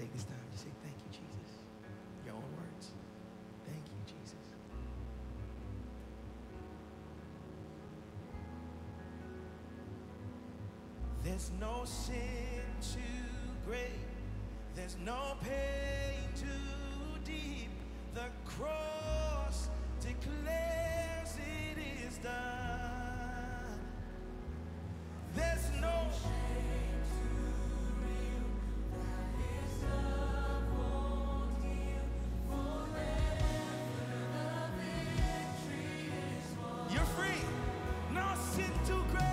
take this time to say thank you, Jesus. Your own words. Thank you, Jesus. There's no sin too great. There's no pain too deep. The cross declares it is done. There's no shame too real that His love won't heal. Forever the victory is won. You're free. No sin too great.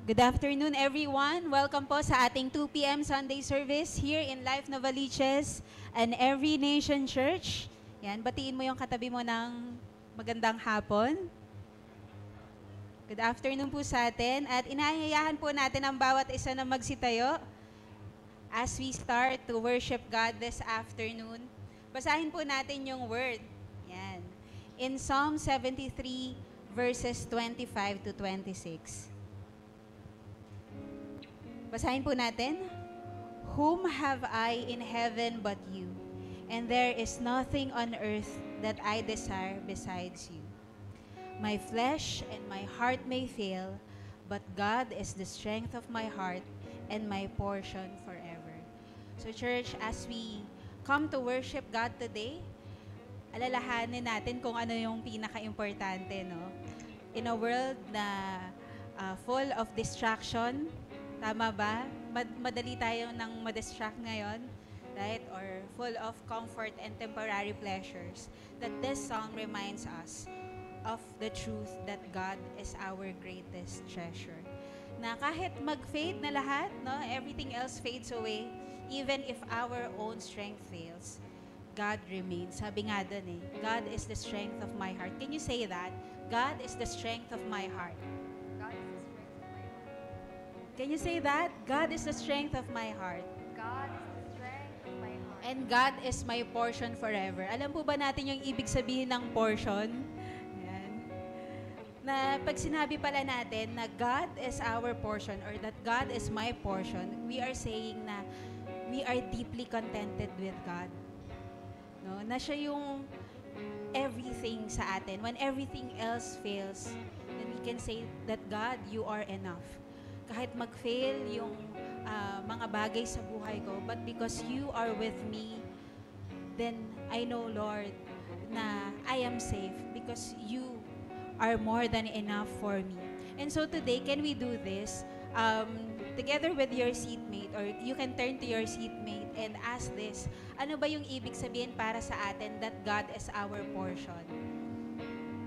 Good afternoon, everyone. Welcome po sa ating 2 p.m. Sunday service here in Life Novaliches and Every Nation Church. Yan, batiin mo yung katabi mo ng magandang hapon. Good afternoon po sa atin at inahayahan po natin ang bawat isa na magsitayo as we start to worship God this afternoon. Basahin po natin yung word. Yan. In Psalm 73 verses 25 to 26. Basahin po natin. Whom have I in heaven but you? And there is nothing on earth that I desire besides you. My flesh and my heart may fail, but God is the strength of my heart and my portion forever. So church, as we come to worship God today, alalahanin natin kung ano yung pinaka-importante, no? In a world na full of distraction, tama ba? Madali tayo nang madistract ngayon, right? Or full of comfort and temporary pleasures. That this song reminds us of the truth that God is our greatest treasure. Na kahit mag-fade na lahat, no? Everything else fades away. Even if our own strength fails, God remains. Sabi nga dun God is the strength of my heart. Can you say that? God is the strength of my heart. Can you say that? God is the strength of my heart. God is the strength of my heart. And God is my portion forever. Alam po ba natin yung ibig sabihin ng portion? Yan. Na pag sinabi pala natin na God is our portion or that God is my portion, we are saying na we are deeply contented with God. No? Na siya yung everything sa atin. When everything else fails, then we can say that God, you are enough. Kahit mag-fail yung mga bagay sa buhay ko, but because you are with me, then I know, Lord, na I am safe because you are more than enough for me. And so today, can we do this together with your seatmate, or you can turn to your seatmate and ask this, ano ba yung ibig sabihin para sa atin that God is our portion?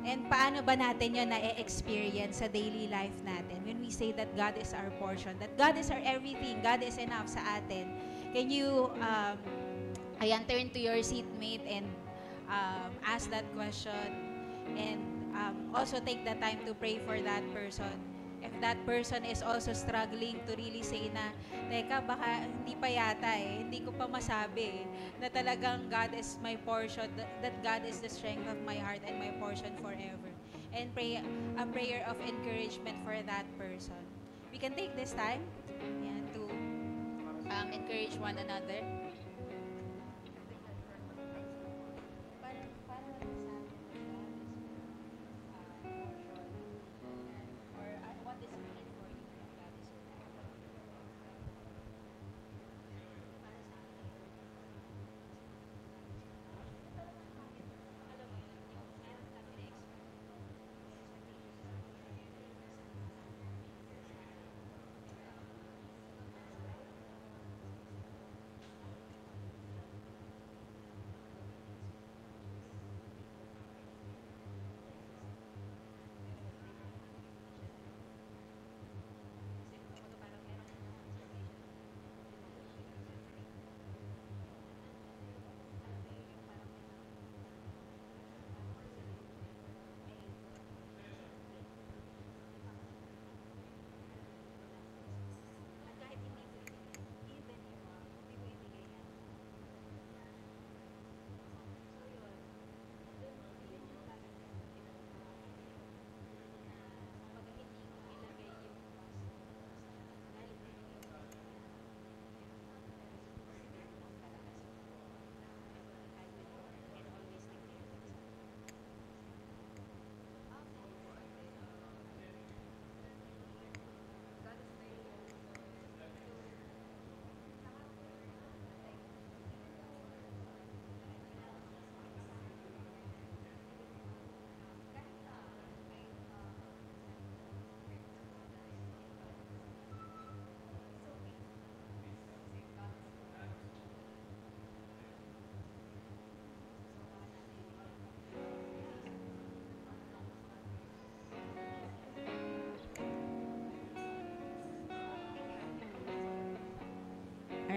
And paano ba natin yun na-experience sa daily life natin when we say that God is our portion, that God is our everything, God is enough sa atin? Can you, turn to your seatmate and ask that question, and also take the time to pray for that person. If that person is also struggling to really say na, teka, baka hindi pa yata hindi ko pa masabi na talagang God is my portion, that God is the strength of my heart and my portion forever. And pray a prayer of encouragement for that person. We can take this time to encourage one another.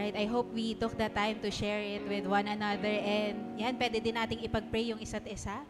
Alright, I hope we took the time to share it with one another. And yan, pwede din nating ipag-pray yung isa't isa.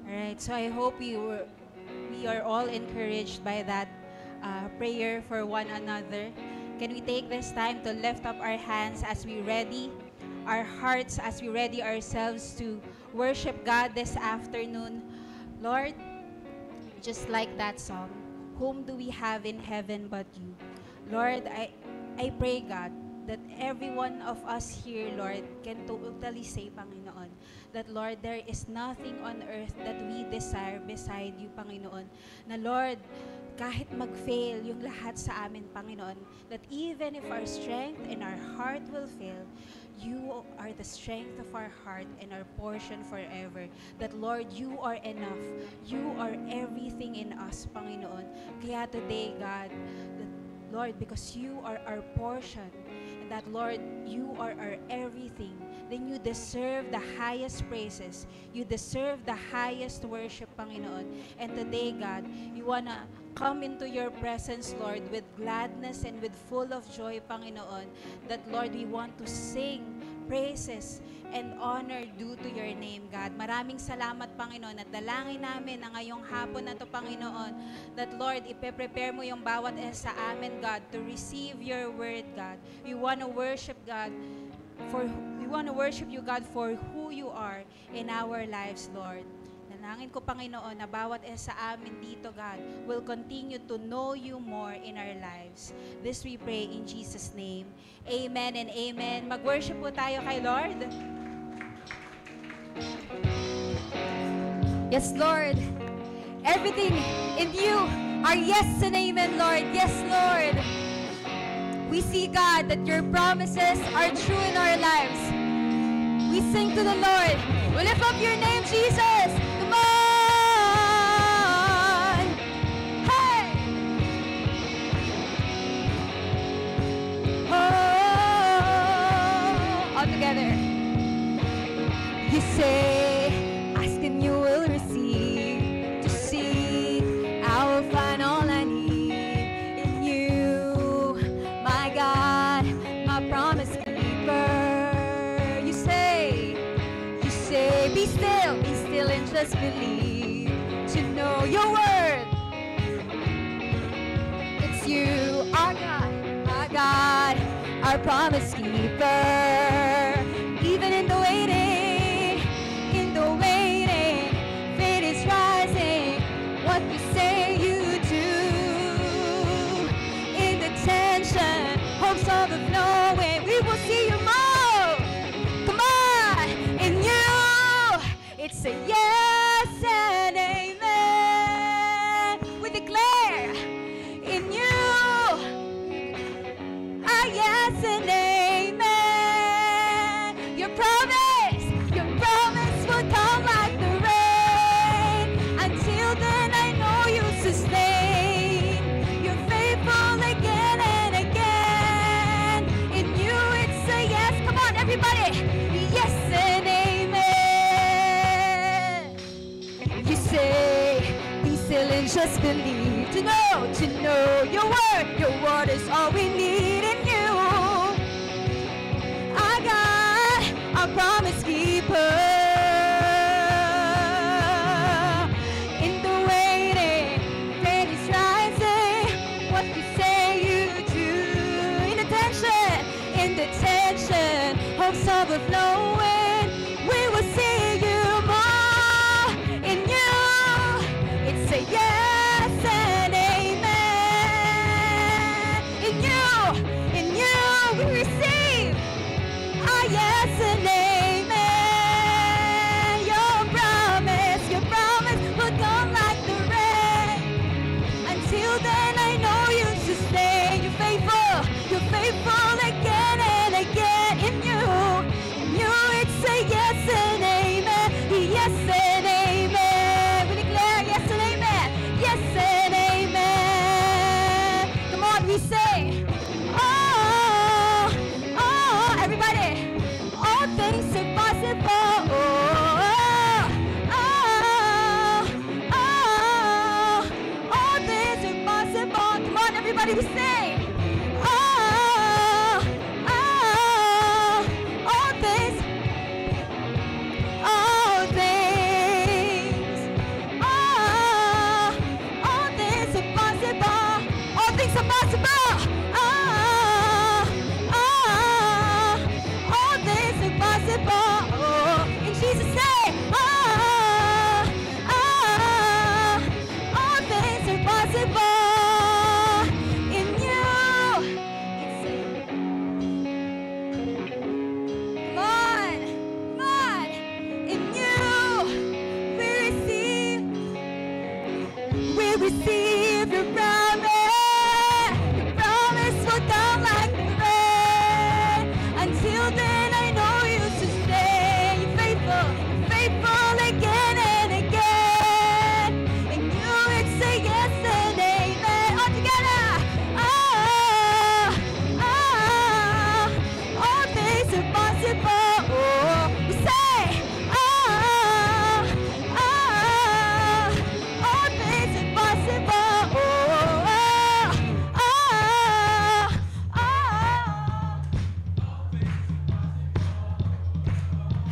Alright, so I hope we are all encouraged by that prayer for one another. Can we take this time to lift up our hands as we ready our hearts, as we ready ourselves to worship God this afternoon? Lord, just like that song, whom do we have in heaven but you? Lord, I pray, God, that every one of us here, Lord, can totally say, Panginoon, that, Lord, there is nothing on earth that we desire beside you, Panginoon. Na, Lord, kahit mag-fail yung lahat sa amin, Panginoon, that even if our strength and our heart will fail, you are the strength of our heart and our portion forever. That, Lord, you are enough. You are everything in us, Panginoon. Kaya today, God, that, Lord, because you are our portion, and that, Lord, you are our everything, then you deserve the highest praises. You deserve the highest worship, Panginoon. And today, God, you wanna come into your presence, Lord, with gladness and with full of joy, Panginoon. That, Lord, we want to sing praises and honor due to your name, God. Maraming salamat, Panginoon, at dalangin namin na ngayong hapon na to, Panginoon, that, Lord, ipe-prepare mo yung bawat isa sa amin, God, to receive your word, God. We want to worship, God, we want to worship you, God, for who you are in our lives, Lord. Dalangin ko, Panginoon, na bawat isa sa amin dito, God, will continue to know you more in our lives. This we pray in Jesus' name. Amen and amen. Mag-worship po tayo kay Lord. Yes, Lord. Everything in you are yes and amen, Lord. Yes, Lord. We see, God, that your promises are true in our lives. We sing to the Lord. We lift up your name, Jesus. Come on. Hey. Oh, all together. You say, ask and you will receive. To see, I will find all I need in you. My God, my just believe to know your word. It's you, our God, our promise keeper. Even in the waiting, faith is rising. What you say you do, in the tension, hopes overflowing, we will see you move. Come on, in you, it's a yes and amen. We declare, in you, a yes and amen. Your promise will come like the rain. Until then, I know you sustain. You're faithful again and again. In you, it's a yes. Come on, everybody. Yes and amen. You say, be still and just believe. To know your word is all we need in you. I got a promise keeper. In the waiting, faith is rising. What you say you do. In the tension, hopes overflowing. We will see you more. In you, it's a yes and amen. In you, we receive a yes and amen. Your promise will come like the rain. Until then, I know you sustain. You're faithful again and again. In you, it's a yes and amen. Yes and amen. We declare yes and amen. Yes and amen. Come on, we say, oh, everybody. All things are possible. All things are possible. Come on, everybody, we say, all things are possible. All things are possible. All things are possible. In Jesus' name. All things are possible. In you. Come on. In you, we receive your promise. Your promise will come like the rain. Until then, I know you sustain. You're faithful again and again. In you, it's a yes and amen. All together. All things are possible. We say, all things are possible.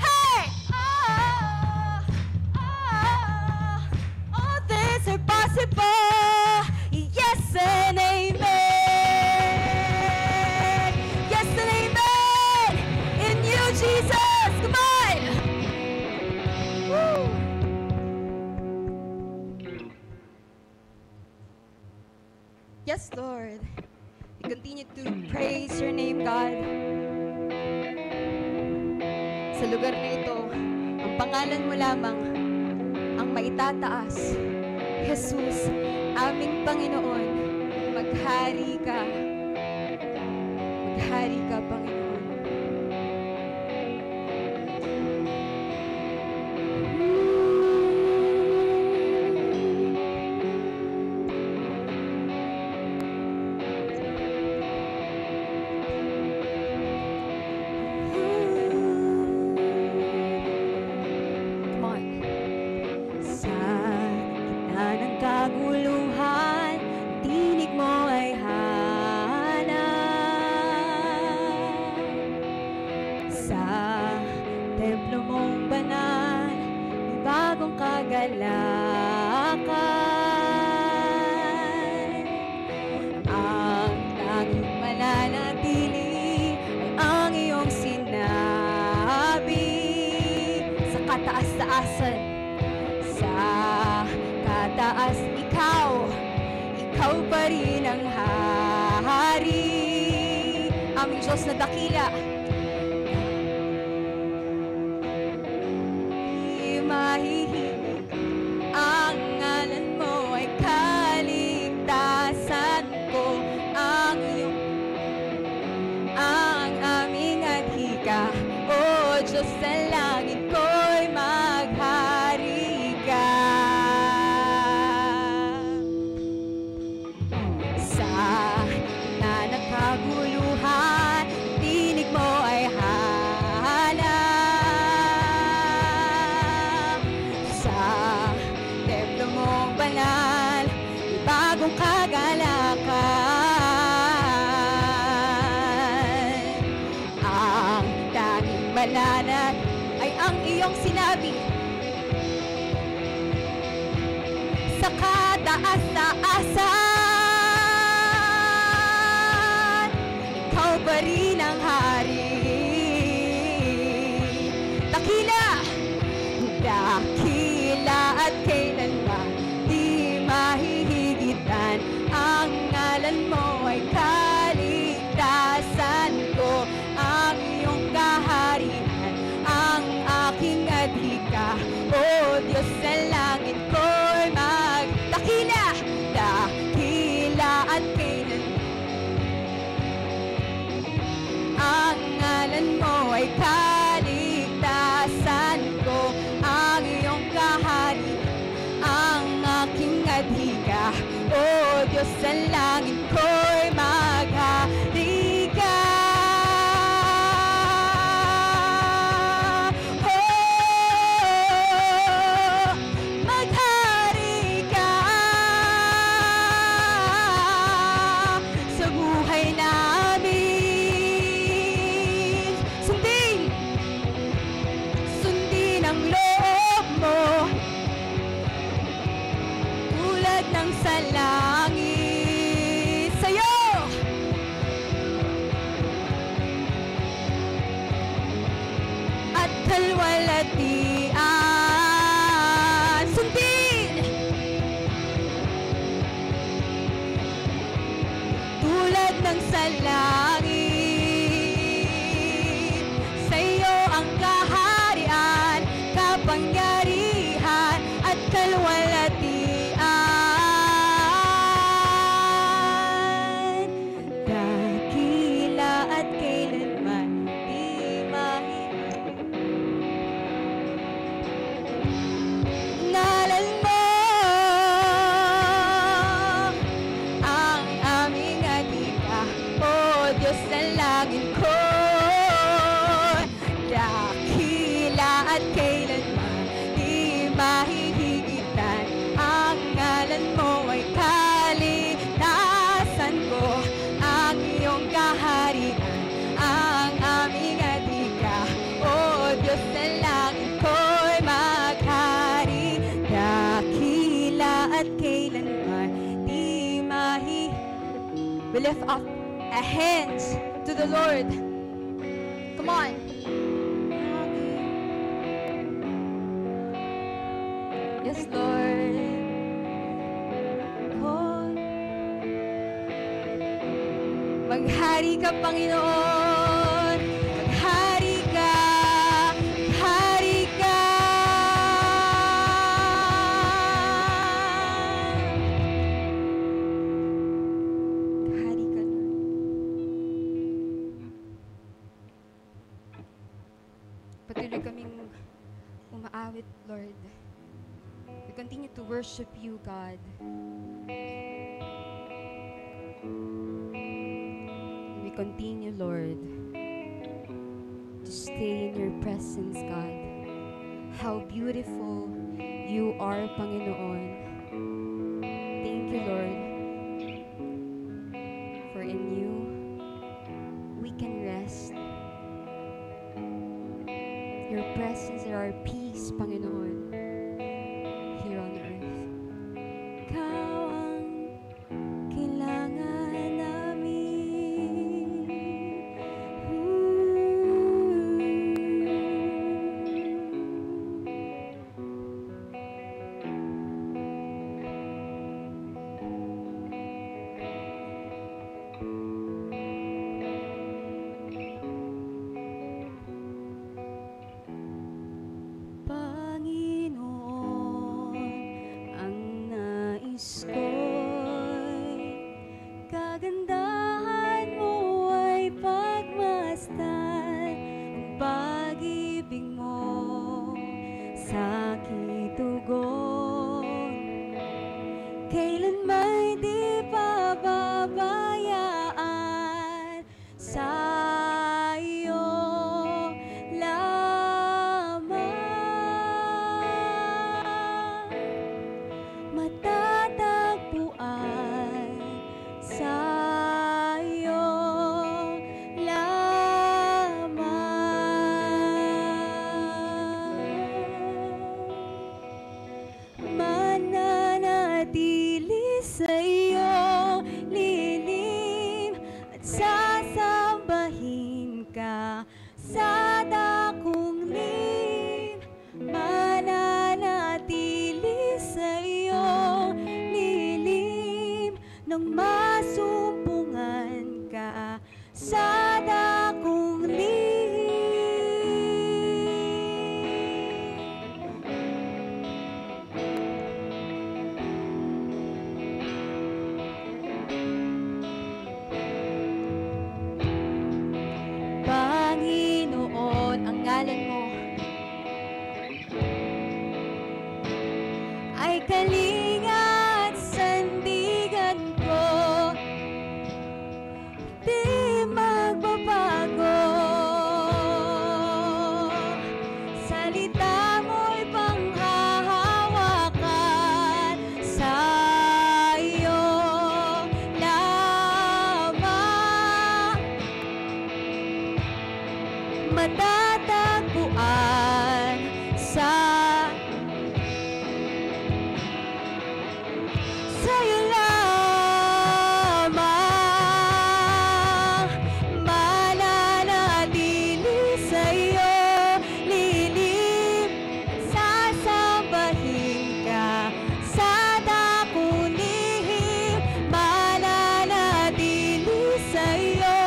Hey! All things are possible. Yes and amen. Yes and amen. In you, Jesus. Come on. Woo. Yes, Lord. We continue to praise your name, God. Sa lugar na ito, ang pangalan mo lamang ang maitataas. Jesus, aming Panginoon, maghari ka. Maghari ka, Panginoon. Come on. Sa gitna ng kaguluhan, tinig mo ay hanap. Sa templo mong banal, may bagong kagalakan. Ang tanging mananatili ay ang iyong sinabi. Sa kataas-taasan, sa kataas ikaw pa rin ang hari. Aming Diyos na dakila, di mahihimik. Ang ngalan mo ay kaligtasan ko. Ang aming adhika, O Diyos sa langit ko'y maghari ka. Sa na nakaguluhan, tinig mo ay hanap. Sa templo mong banal, may bagong kagalakan. Ang tanging malanat ay ang iyong sinabi. Sa kataas-taasan, ikaw pa rin ang hari. Dakila at kailanman di mahihigitan. Ang ngalan mo ay kaligtasan ko. Ang iyong kaharian, ang aking adhika. O Diyos sa langit ko'y dakila at kailanman. Ang ngalan mo ay kaligtasan ko. Ang iyong kaharian, ang aking adhika. O Diyos sa langit ko'y maghari ka. Maghari ka sa buhay namin. Sundin ang loob mo, tulad ng sa langit. Sa'yo at kalwalatian. Sundin tulad ng sa langit. Sa'yo ang kaharian, kapangyarihan at kalwalatian. Dakila at kailanman di mahihimik. Ngalan mo ang aming adhika. O Diyos sa langit ko, dakila at kailanman di mahihigitan. Ang ngalan mo ay kaligtasan ko. Ang iyong kaharian, ang aming adhika. O Diyos sa langit ko'y maghari. Dakila at kailanman di We lift up our hands to the Lord. Come on. Yes, Lord. Maghari ka, Panginoon. Maghari ka. Maghari ka. Maghari ka, Lord. Patuloy kaming umaawit, Lord. We continue to worship you, God. We continue, Lord, to stay in your presence, God. How beautiful you are, Panginoon. Thank you, Lord, for in you we can rest. Your presence is our peace, Panginoon. ngalan mo ay kalinga at sandigan ko, di magbabago. Salita mo'y panghahawakan, sa iyo lamang matatagpuan sa'yo lamang mananatili sa'yo, lilim sasambahin ka sa dakong lihim, mananatili sa'yo,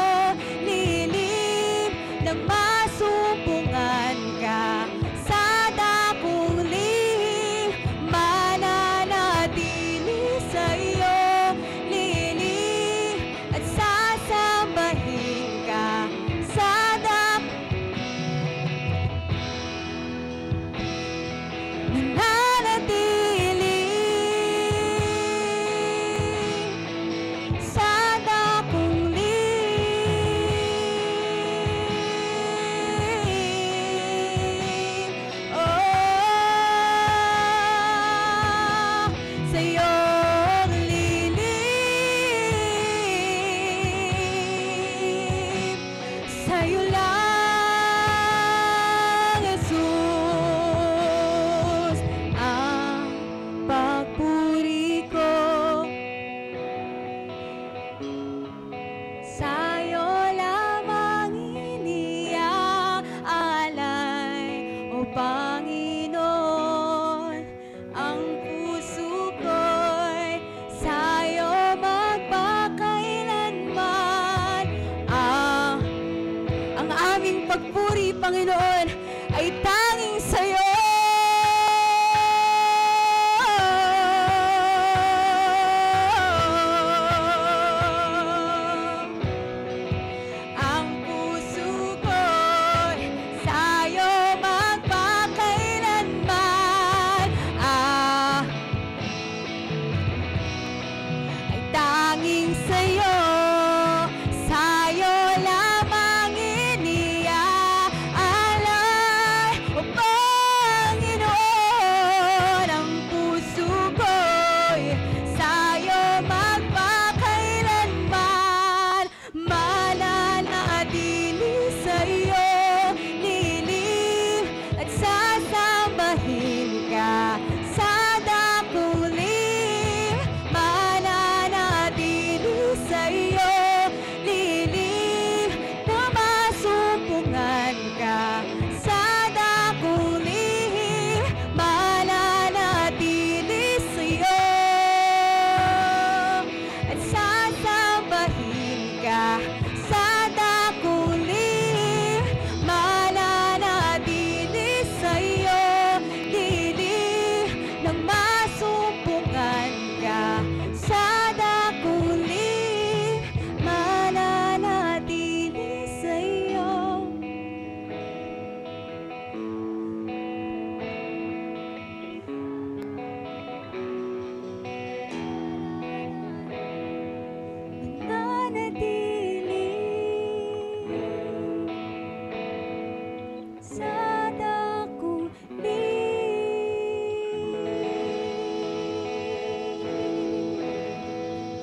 lilim nang masumpungan ka sa dakong lihim, mananatili sa'yo, lilim at sasambahin ka sa mananatili sa dakong lihim. Sa iyong lilim, sa'yo lang, Jesus, ang pagpuri ko. Sa'yo lamang iniaalay, O Panginoon, ang puso ko'y sa'yo magpakailanman. Ang aming pagpuri, Panginoon, ay tanging sa'yo. Ang puso ko'y sa'yo magpakailanman. Ay tanging sa'yo, sa'yo lamang iniaalay, O Panginoon, ang puso ko'y sa'yo magpakailanman, mananatili sa'yo, lilim at sasambahin ka sa dakong lihim, mananatili sa'yo, lilim na masumpungan ka sa dakong lihim, mananatili sa'yo at sasambahin ka sa dakong lihim, mananatili sa'yo, lilim nang masumpungan ka sa dakong lihim, mananatili sa'yo. Mananatili sa dakong lihim.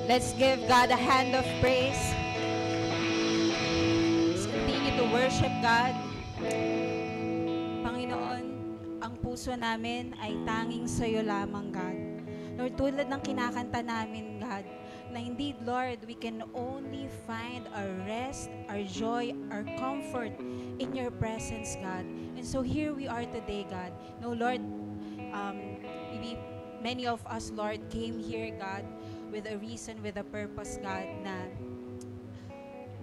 Let's give God a hand of praise. Let's continue to worship God. Panginoon, ang puso namin ay tanging sa'yo lamang, God. Lord, tulad ng kinakanta namin, God, na indeed, Lord, we can only find our rest, our joy, our comfort in your presence, God. And so here we are today, God. No, Lord, many of us, Lord, came here, God, with a reason, with a purpose, God, na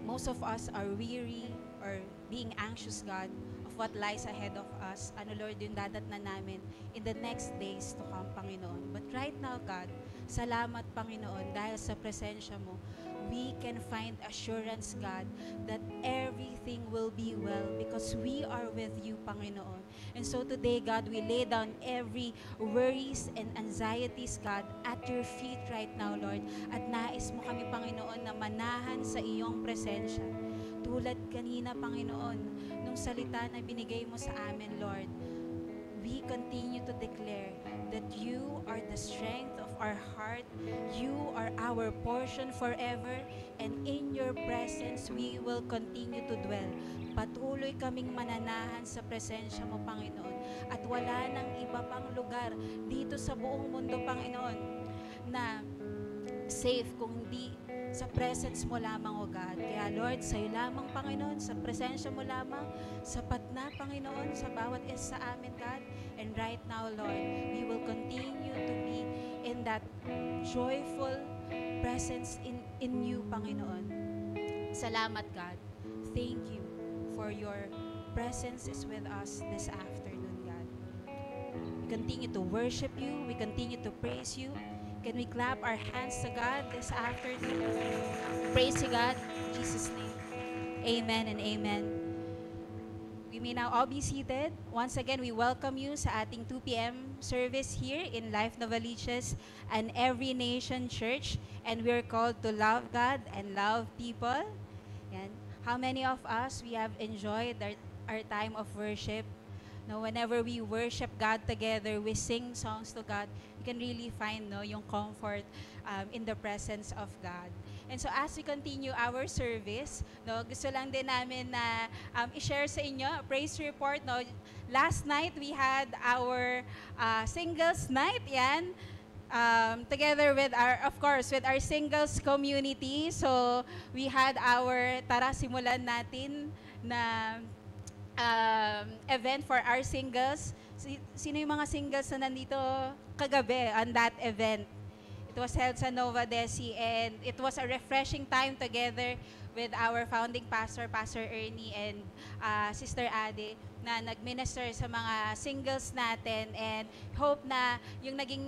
most of us are weary or being anxious, God, of what lies ahead of us. Ano, Lord, yung dadatnan namin in the next days to come, Panginoon. But right now, God, salamat, Panginoon, dahil sa presensya mo, we can find assurance, God, that everything will be well because because we are with you, Panginoon. And so today, God, we lay down every worries and anxieties, God, at your feet right now, Lord. At nais mo kami, Panginoon, na manahan sa iyong presensya. Tulad kanina, Panginoon, nung salita na binigay mo sa amin, Lord, we continue to declare that you are the strength of our heart, you are our portion forever, and in your presence we will continue to dwell. Patuloy kaming mananahan sa presensya mo, Panginoon, at wala nang iba pang lugar dito sa buong mundo, Panginoon, na safe kung hindi sa presence mo lamang, O God. Kaya Lord, sa'yo lamang, Panginoon, sa presensya mo lamang, sapat na, Panginoon, sa bawat isa sa amin, God. And right now, Lord, we will continue to be in that joyful presence in you, Panginoon. Salamat, God. Thank you for your presence is with us this afternoon, God. We continue to worship you. We continue to praise you. Can we clap our hands to God this afternoon? Praise you, God. In Jesus' name. Amen and amen. We may now all be seated. Once again, we welcome you sa ating 2 p.m. service here in Life Novaliches and Every Nation Church. And we're called to love God and love people. Yan. How many of us, we have enjoyed our time of worship? No, whenever we worship God together, we sing songs to God, you can really find yung comfort in the presence of God. And so as we continue our service, gusto lang din namin na i-share sa inyo a praise report. Last night, we had our singles night, yan. Together with of course, with our singles community. So we had our Tara Simulan Natin na event for our singles. Sino yung mga singles na nandito kagabi on that event? It was held sa Nova Desi, and it was a refreshing time together with our founding pastor, Pastor Ernie, and Sister Ade, na nag-minister sa mga singles natin, and hope na yung naging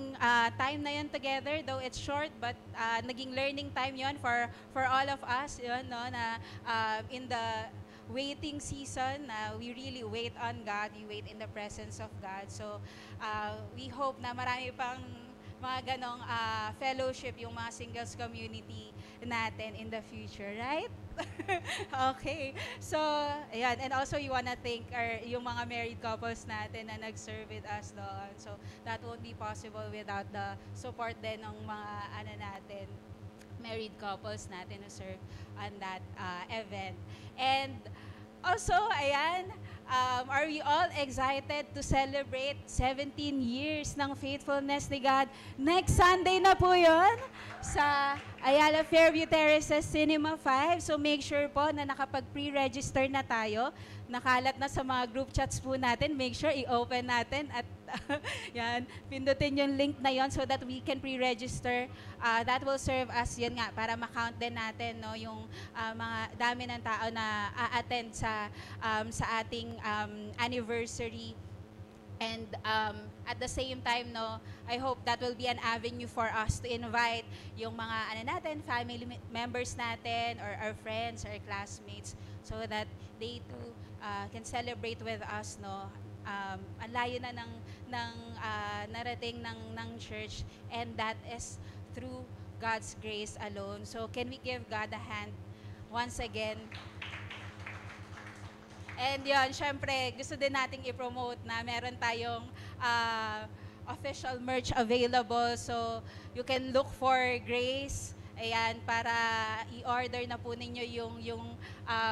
time na yun together, though it's short, but naging learning time yun for all of us, yun, no, na in the waiting season, we really wait on God, we wait in the presence of God. So, we hope na marami pang mga ganong fellowship yung mga singles community natin in the future, right? Okay. So, ayan. And also, we wanna thank yung mga married couples natin na nag-serve with us doon. So, that won't be possible without the support din ng mga natin, married couples natin who serve on that event. And also, ayan, are we all excited to celebrate 17 years ng faithfulness ni God? Next Sunday na po yun sa Ayala Fairview Terraces Cinema 5. So make sure po na nakapag-pre-register na tayo. Nakalat na sa mga group chats po natin. Make sure i-open natin at yan, pindutin yung link na yon so that we can pre-register. That will serve as yun nga para ma-count din natin yung mga dami ng tao na a-attend sa ating anniversary. And at the same time, I hope that will be an avenue for us to invite yung mga natin, family members natin, or our friends, or classmates, so that they too can celebrate with us. Ang layo na ng narating ng church, and that is through God's grace alone. So can we give God a hand once again? And yun, syempre, gusto din nating i-promote na meron tayong official merch available. So, you can look for Grace, ayan, para i-order na po ninyo yung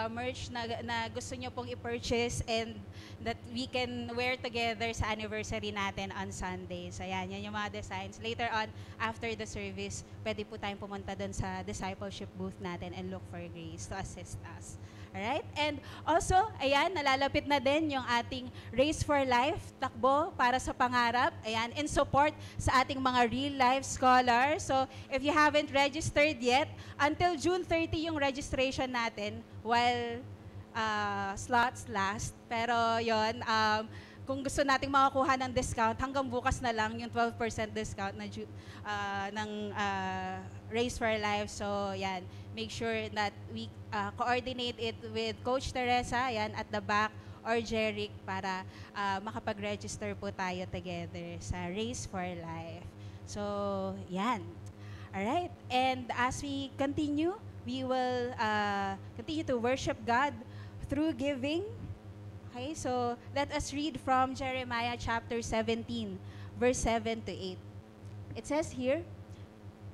merch na gusto nyo pong i-purchase, and that we can wear together sa anniversary natin on Sunday. So, ayan, yan yung mga designs. Later on, after the service, pwede po tayong pumunta dun sa discipleship booth natin and look for Grace to assist us. Alright? And also, ayan, nalalapit na din yung ating Race for Life, takbo para sa pangarap, ayan, in support sa ating mga real-life scholars. So, if you haven't registered yet, until June 30 yung registration natin, while slots last. Pero yon, kung gusto nating makakuha ng discount, hanggang bukas na lang yung 12% discount na ng Race for Life. So, yan, make sure that we coordinate it with Coach Teresa, yan, at the back, or Jeric para makapag-register po tayo together sa Race for Life. So, yan. Alright, and as we continue, we will continue to worship God through giving. Okay, so let us read from Jeremiah chapter 17, verse 7 to 8. It says here,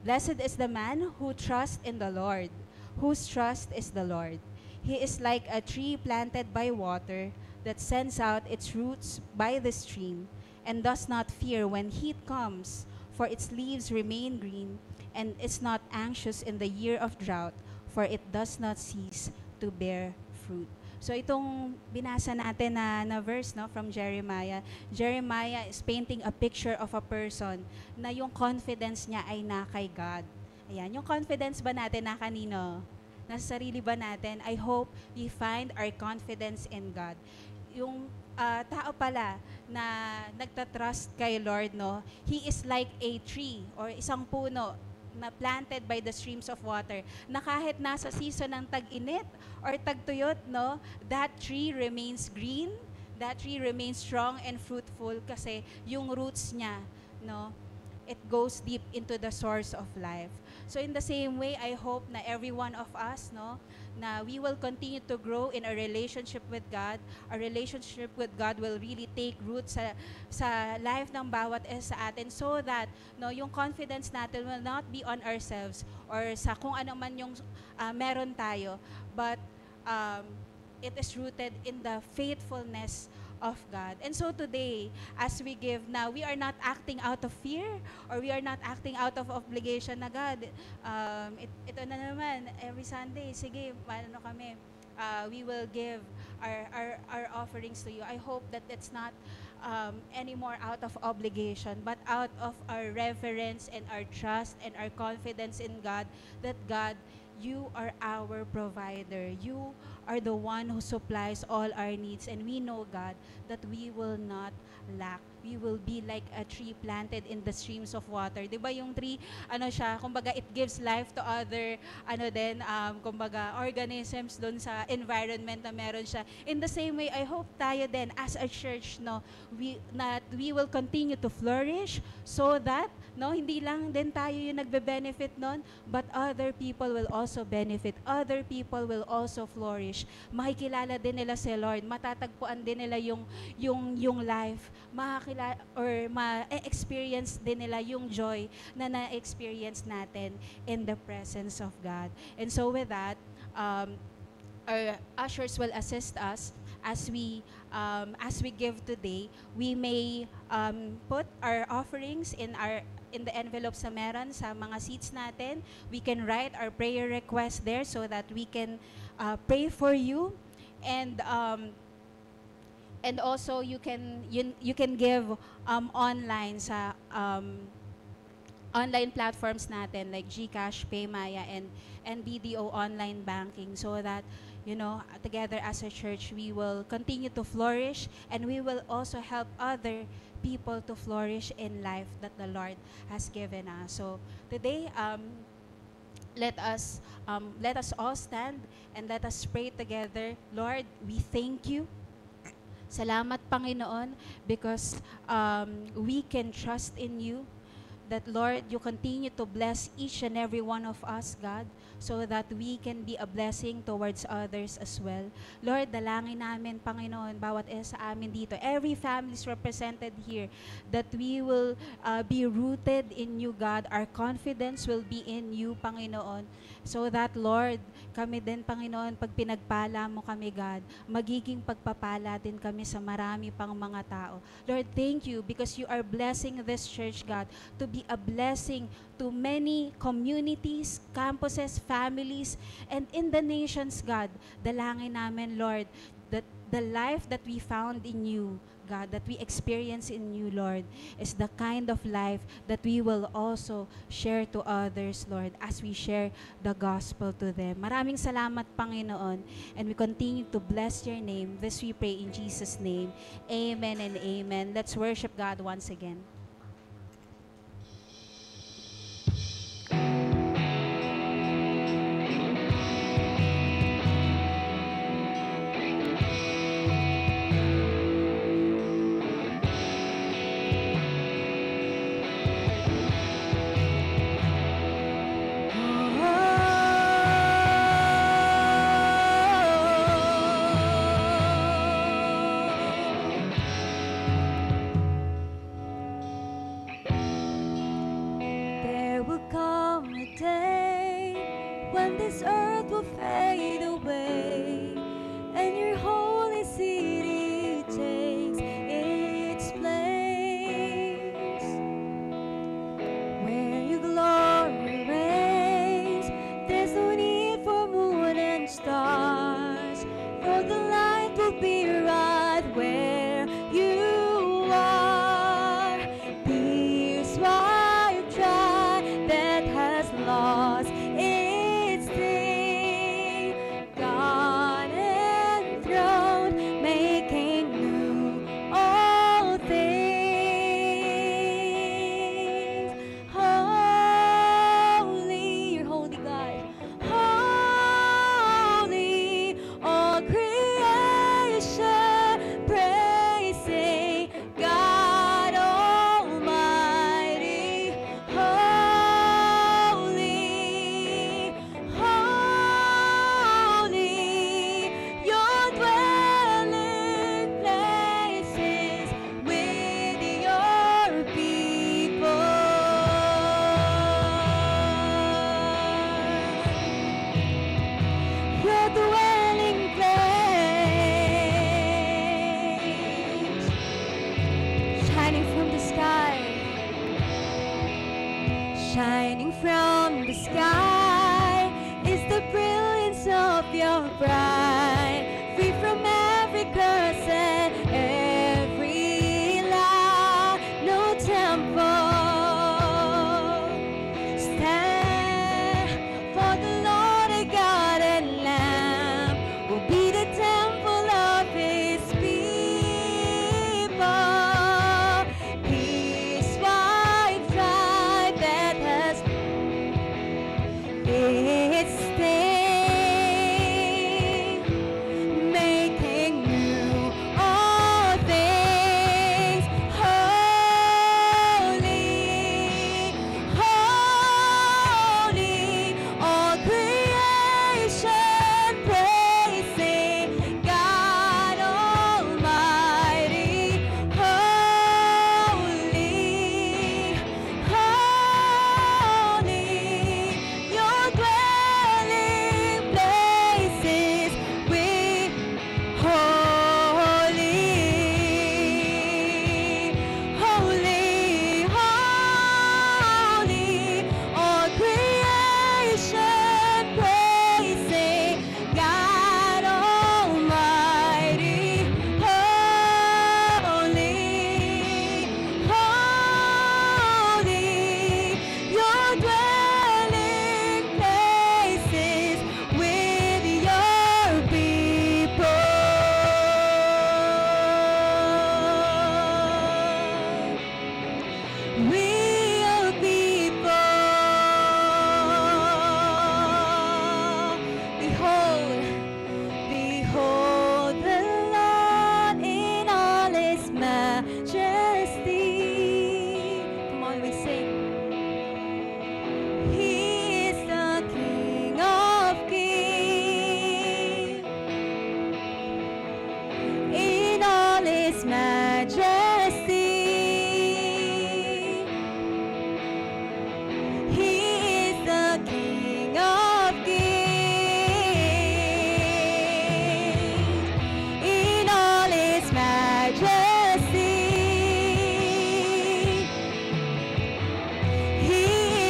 "Blessed is the man who trusts in the Lord, whose trust is the Lord. He is like a tree planted by water that sends out its roots by the stream and does not fear when heat comes, for its leaves remain green, and is not anxious in the year of drought, for it does not cease to bear fruit." So itong binasa natin na verse, no, from Jeremiah, Jeremiah is painting a picture of a person na yung confidence niya ay na kay God. Ayan, yung confidence ba natin na kanino? Nasa sarili ba natin? I hope we find our confidence in God. Yung tao pala na nagtatrust kay Lord, no, he is like a tree or isang puno na planted by the streams of water, na kahit nasa season ng tag-init or tag-tuyot, no, that tree remains green, that tree remains strong and fruitful kasi yung roots niya, no, it goes deep into the source of life. So in the same way, I hope na every one of us, no, na we will continue to grow in a relationship with God. Our relationship with God will really take root sa life ng bawat isa sa atin, so that, no, yung confidence natin will not be on ourselves or sa kung ano man yung meron tayo, but it is rooted in the faithfulness of God. And so today, as we give now, we are not acting out of fear or we are not acting out of obligation na God. Ito na naman, every Sunday, sige, ano kami, we will give our offerings to you. I hope that it's not anymore out of obligation, but out of our reverence and our trust and our confidence in God, that God, you are our provider. You are the one who supplies all our needs. And we know, God, that we will not lack. We will be like a tree planted in the streams of water. Diba yung tree, ano siya, kumbaga it gives life to other, kumbaga organisms dun sa environment na meron siya. In the same way, I hope tayo din as a church, no, we will continue to flourish so that, no, hindi lang din tayo yung nagbe-benefit nun, but other people will also benefit. Other people will also flourish. Makikilala din nila si Lord. Matatagpuan din nila yung life. Ma-experience din nila yung joy na na-experience natin in the presence of God. And so with that, our ushers will assist us as we give today. We may put our offerings in the envelopes na meron sa mga seats natin. We can write our prayer request there so that we can pray for you. And also you can give online sa online platforms natin like GCash, PayMaya, and BDO online banking, so that, you know, together as a church we will continue to flourish, and we will also help other people to flourish in life that the Lord has given us. So today, let us all stand and let us pray together. Lord, we thank you. Salamat, Panginoon, because we can trust in you, that, Lord, you continue to bless each and every one of us, God, so that we can be a blessing towards others as well. Lord, dalangin namin, Panginoon, bawat isa sa amin dito, every family is represented here, that we will be rooted in you, God. Our confidence will be in you, Panginoon, so that, Lord, kami din, Panginoon, pag pinagpala mo kami, God, magiging pagpapala din kami sa marami pang mga tao. Lord, thank you because you are blessing this church, God, to be a blessing to many communities, campuses, families, and in the nations, God. Dalangin namin, Lord, that the life that we found in you, God, that we experience in you, Lord, is the kind of life that we will also share to others, Lord, as we share the gospel to them. Maraming salamat, Panginoon, and we continue to bless your name. This we pray in Jesus' name. Amen and amen. Let's worship God once again. Shining from the sky is the brilliance of your bride, free from every curse and every lie. No temple stand for the Lord our God and Lamb will be the temple of His people. His white flag that has its stain, making new all things holy, holy. All creation praising God Almighty, holy, holy. Your dwelling places with holy, holy, holy. All creation praising God Almighty, holy, holy. Your dwelling places with your people. Real people. Behold, behold the Lord in all His majesty. Come on, we sing. He is the King of kings in all His majesty. He is the King of kings in all His majesty. He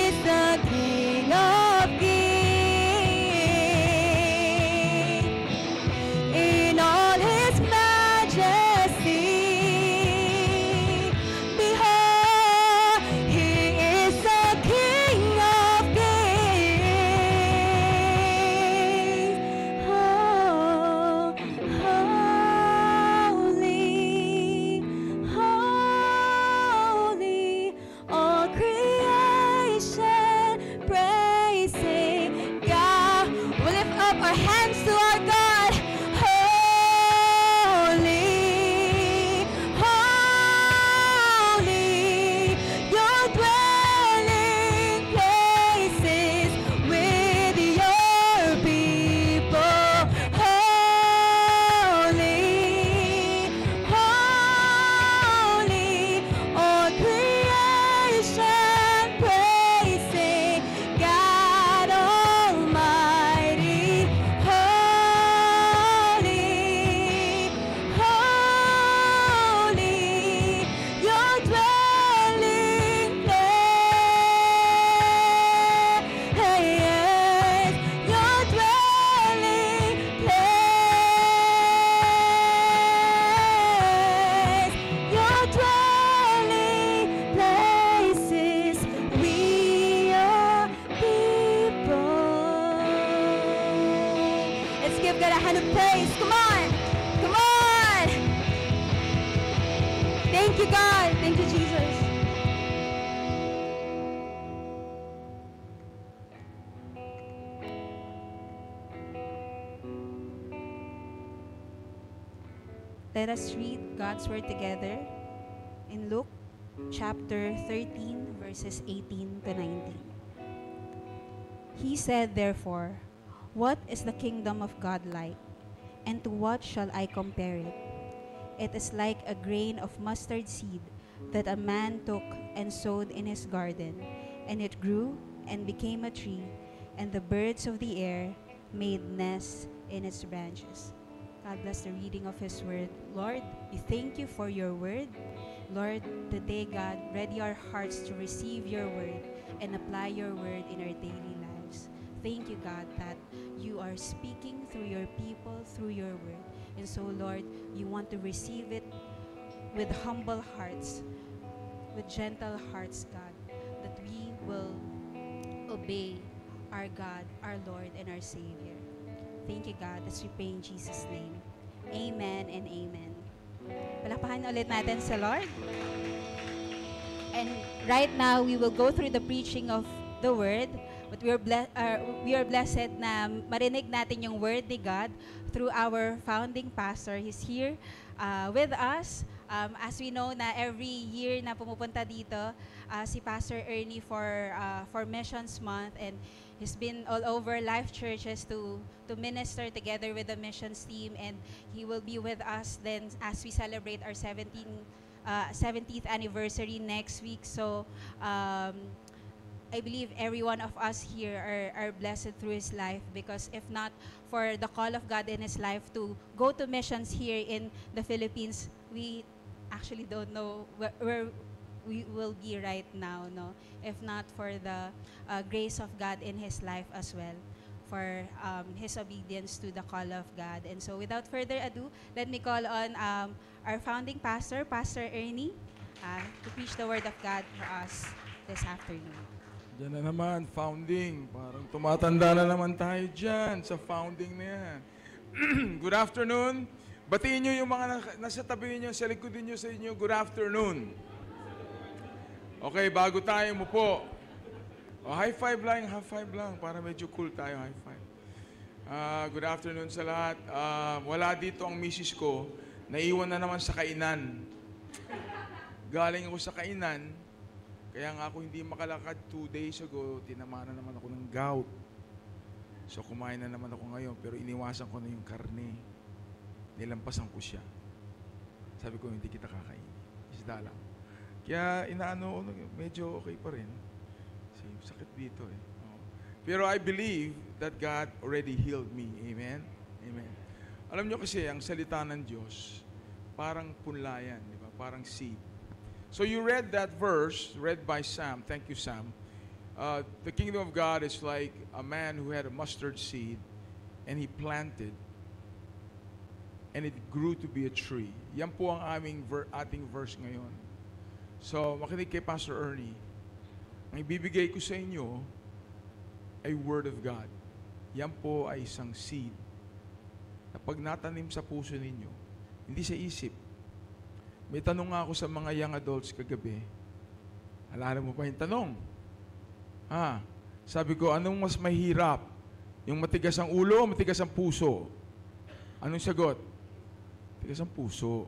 is the King of kings in all His majesty. Behold, He is the King of kings. Oh, holy, holy. All creation praising God. We'll lift up our hands to our God. Holy, holy. Your dwelling places with your people. Holy, holy. All creation praising God Almighty, holy, holy. Your dwelling place, your dwelling place, your dwelling places, we are people. Let's give God a hand of praise. Come on, come on. Thank you, God. Thank you, Jesus. Let us read God's Word together in Luke chapter 13, verses 18 to 19. He said, therefore, what is the kingdom of God like? And to what shall I compare it? It is like a grain of mustard seed that a man took and sowed in his garden, and it grew and became a tree, and the birds of the air made nests in its branches. God bless the reading of His Word. Lord, we thank you for your Word. Lord, today, God, ready our hearts to receive your Word and apply your Word in our daily lives. Thank you, God, that you are speaking through your people, through your Word. And so, Lord, you want to receive it with humble hearts, with gentle hearts, God, that we will obey our God, our Lord, and our Savior. Thank you, God, as we pray in Jesus' name. Amen and amen. Palakpakan ulit natin sa Lord. And right now, we will go through the preaching of the Word. But we are blessed na marinig natin yung Word ni God through our founding pastor. He's here with us. As we know na every year na pumupunta dito, si Pastor Ernie for Missions Month, and he's been all over Life Churches to minister together with the missions team, and he will be with us then as we celebrate our 70th anniversary next week. So I believe every one of us here are blessed through his life, because if not for the call of God in his life to go to missions here in the Philippines, we actually don't know where we will be right now, no? If not for the grace of God in his life as well, for his obedience to the call of God. And so without further ado, let me call on our founding pastor, Pastor Ernie, to preach the word of God for us this afternoon. Diyan na naman, founding. Parang tumatanda na naman tayo dyan sa founding na yan. Good afternoon. Batiin nyo yung mga nasa tabi ninyo, sa likod ninyo sa inyo, good afternoon. Okay, bago tayo mupo. High five lang, half five lang, para medyo cool tayo, high five. Good afternoon sa lahat. Wala dito ang misis ko, naiwan na naman sa kainan. Galing ako sa kainan, kaya nga ako hindi makalakad 2 days ago, tinamanan naman ako ng gout. So kumain na naman ako ngayon, pero iniwasan ko na yung karne. Nilampasan ko siya. Sabi ko, hindi kita kakainin. Isda lang. Kaya inaano, medyo okay pa rin. Kasi sakit dito eh. Oh. Pero I believe that God already healed me. Amen? Amen. Alam nyo kasi, ang salita ng Diyos, parang punlayan, di ba? Parang seed. So you read that verse, read by Sam. Thank you, Sam. The kingdom of God is like a man who had a mustard seed, and he planted, and it grew to be a tree. Yan po ang ating verse ngayon. So, makinig kay Pastor Ernie. Ang ibibigay ko sa inyo ay Word of God. Yan po ay isang seed na pag natanim sa puso ninyo, hindi sa isip. May tanong nga ako sa mga young adults kagabi. Alala mo pa yung tanong? Sabi ko, anong mas mahirap? Yung matigas ang ulo o matigas ang puso? Anong sagot? Matigas ang puso.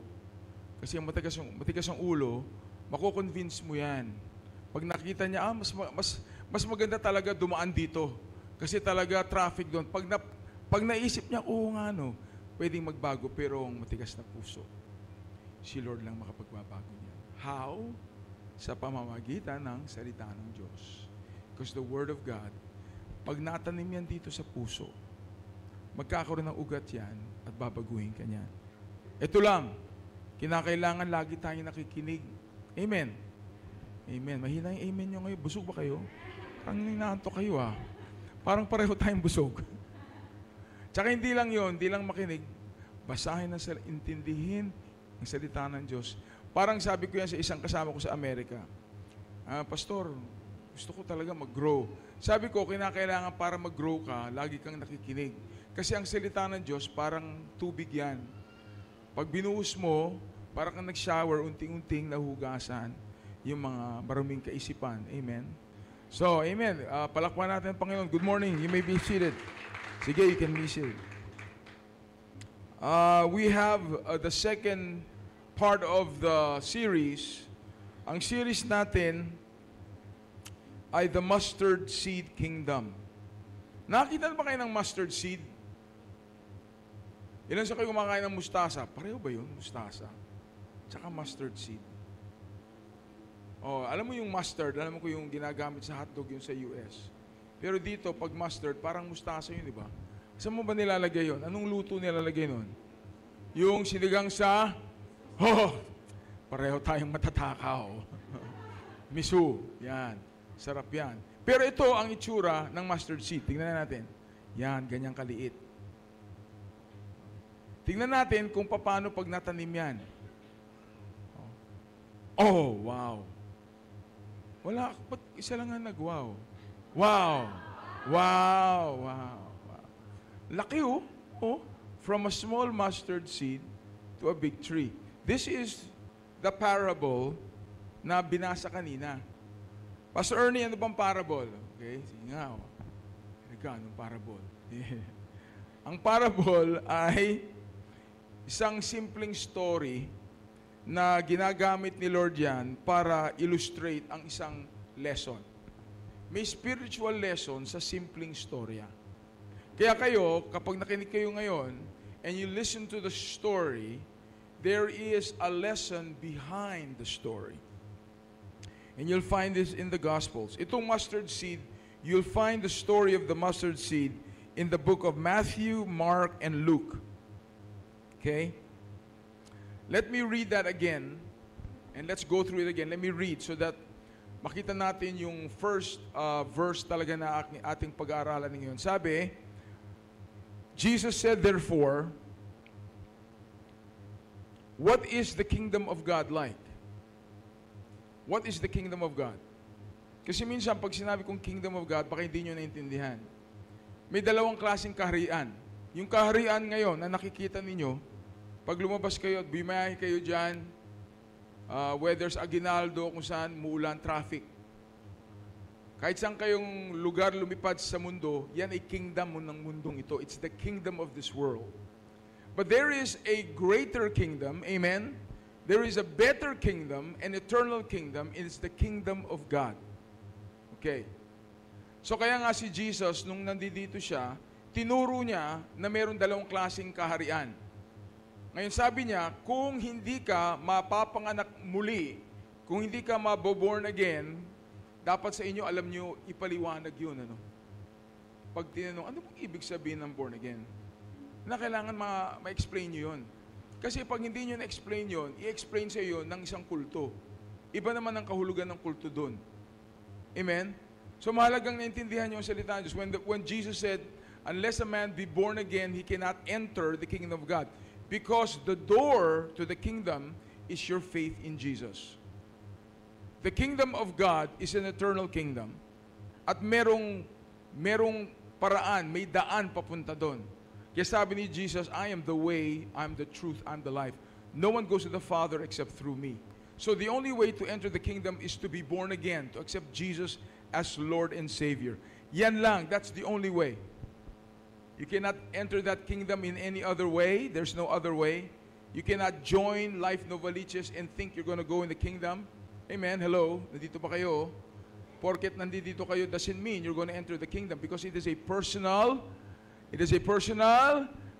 Kasi yung matigas ang ulo, mako-convince mo yan. Pag nakita niya, mas maganda talaga dumaan dito. Kasi talaga traffic doon. Pag naisip niya, oo nga no, pwedeng magbago, pero ang matigas na puso, si Lord lang makapagbabago niya. How? Sa pamamagitan ng salita ng Diyos. Because the Word of God, pag natanim yan dito sa puso, magkakaroon ng ugat yan at babaguhin ka niyan. Ito lang, kinakailangan lagi tayong nakikinig. Amen. Amen. Mahina yung amen nyo ngayon. Busog ba kayo? Parang ninaantok kayo Parang pareho tayong busog. Tsaka hindi lang yon, hindi lang makinig. Basahin na intindihin ang salita ng Diyos. Parang sabi ko yan sa isang kasama ko sa Amerika. Pastor, gusto ko talaga mag-grow. Sabi ko, kinakailangan para mag-grow ka, lagi kang nakikinig. Kasi ang salita ng Diyos, parang tubig yan. Pag binuhos mo, parang kang nag-shower, unting-unting nahugasan yung mga maruming kaisipan. Amen? So, amen. Palakpan natin ang Panginoon. Good morning. You may be seated. Sige, you can be seated. We have the second part of the series. Ang series natin ay The Mustard Seed Kingdom. Nakita ba kayo ng mustard seed? Ilan sa kayo kumakain ng mustasa? Pareho ba yun? Mustasa. Tsaka mustard seed. Alam mo yung mustard, alam mo ko yung ginagamit sa hotdog yun sa US. Pero dito, pag mustard, parang mustasa yun, di ba? Saan mo ba nilalagay yun? Anong luto nilalagay nun? Yung sinigang sa, oh, pareho tayong matatakaw. Miso, yan. Sarap yan. Pero ito ang itsura ng mustard seed. Tingnan natin. Yan, ganyang kaliit. Tingnan natin kung paano pag natanim yan. Oh, wow. Wala, ba't isa lang nga nag-wow? Wow. Wow, wow, wow. Laki oh. Oh. From a small mustard seed to a big tree. This is the parable na binasa kanina. Pastor Ernie, ano bang parable? Okay, sige nga. Oh. Anong parable? Ang parable ay isang simpleng story na ginagamit ni Lord yan para illustrate ang isang lesson. May spiritual lesson sa simpleng storya. Kaya kayo, kapag nakinig kayo ngayon, and you listen to the story, there is a lesson behind the story. And you'll find this in the Gospels. Itong mustard seed, you'll find the story of the mustard seed in the book of Matthew, Mark, and Luke. Okay? Let me read that again, and let's go through it again. Let me read so that makita natin yung first verse talaga na ating pag-aaralan ngayon. Sabi, Jesus said, therefore, what is the kingdom of God like? What is the kingdom of God? Kasi minsan, pag sinabi kong kingdom of God, baka hindi nyo naintindihan. May dalawang klaseng kaharian. Yung kaharian ngayon na nakikita ninyo, pag lumabas kayo at bimayahe kayo dyan, whether sa Aguinaldo, kung saan, muulan, traffic. Kahit saan kayong lugar lumipad sa mundo, yan ay kingdom ng mundong ito. It's the kingdom of this world. But there is a greater kingdom, amen? There is a better kingdom, an eternal kingdom. It is the kingdom of God. Okay. So kaya nga si Jesus, nung nandito siya, tinuro niya na mayroong dalawang klaseng kaharian. Ngayon sabi niya, kung hindi ka mapapanganak muli, kung hindi ka maboborn again, dapat sa inyo, alam nyo, ipaliwanag yun. Ano? Pag tinanong, ano pong ibig sabihin ng born again? Na kailangan ma-explain nyo yun. Kasi pag hindi nyo na-explain yun, i-explain sa iyo ng isang kulto. Iba naman ang kahulugan ng kulto doon. Amen? So mahalagang naintindihan nyo ang salita ng Diyos. When Jesus said, unless a man be born again, he cannot enter the kingdom of God. Because the door to the kingdom is your faith in Jesus. The kingdom of God is an eternal kingdom. At merong paraan, may daan papunta doon. Kaya sabi ni Jesus, I am the way, I am the truth, I am the life. No one goes to the Father except through me. So the only way to enter the kingdom is to be born again, to accept Jesus as Lord and Savior. Yan lang, that's the only way. You cannot enter that kingdom in any other way. There's no other way. You cannot join Life Novaliches and think you're going to go in the kingdom. Amen. Hello. Nandito pa kayo. Porket nandito kayo doesn't mean you're going to enter the kingdom because it is a personal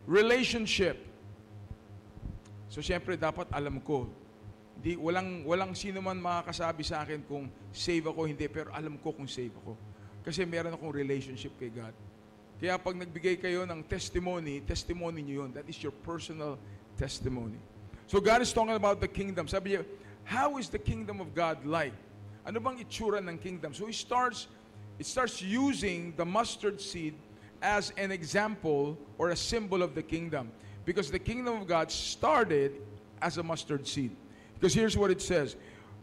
relationship. So syempre dapat alam ko. Walang sino man makakasabi sa akin kung save ako hindi, pero alam ko kung save ako. Kasi meron akong relationship kay God. Kaya pag nagbigay kayo ng testimony niyo yun. That is your personal testimony. So God is talking about the kingdom. Sabi niya, how is the kingdom of God like? Ano bang itsura ng kingdom? So it starts using the mustard seed as an example or a symbol of the kingdom. Because the kingdom of God started as a mustard seed. Because here's what it says.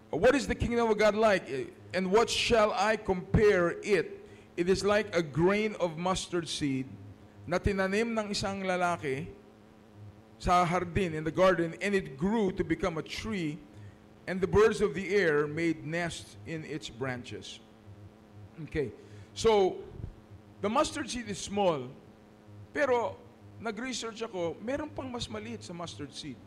What is the kingdom of God like? And what shall I compare it? It is like a grain of mustard seed na tinanim ng isang lalaki sa hardin, in the garden, and it grew to become a tree, and the birds of the air made nests in its branches. Okay. So, the mustard seed is small, pero nag-research ako, meron pang mas maliit sa mustard seed.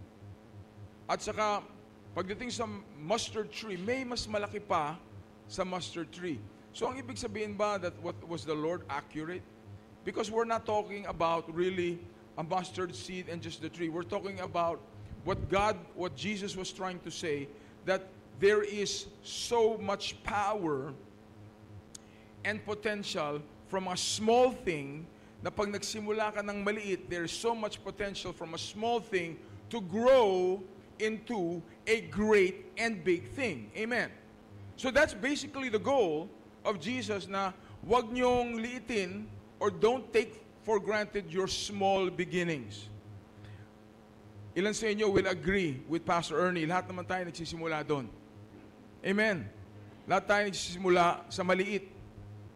At saka, pagdating sa mustard tree, may mas malaki pa sa mustard tree. So ang ibig sabihin ba that what was the Lord accurate? Because we're not talking about really a mustard seed and just the tree. We're talking about what Jesus was trying to say, that there is so much power and potential from a small thing, na pag nagsimula ka ng maliit, there is so much potential from a small thing to grow into a great and big thing. Amen. So that's basically the goal of Jesus, na wag niyong liitin or don't take for granted your small beginnings. Ilan sa inyo will agree with Pastor Ernie, lahat naman tayo nagsisimula doon. Amen. Lahat tayo nagsisimula sa maliit.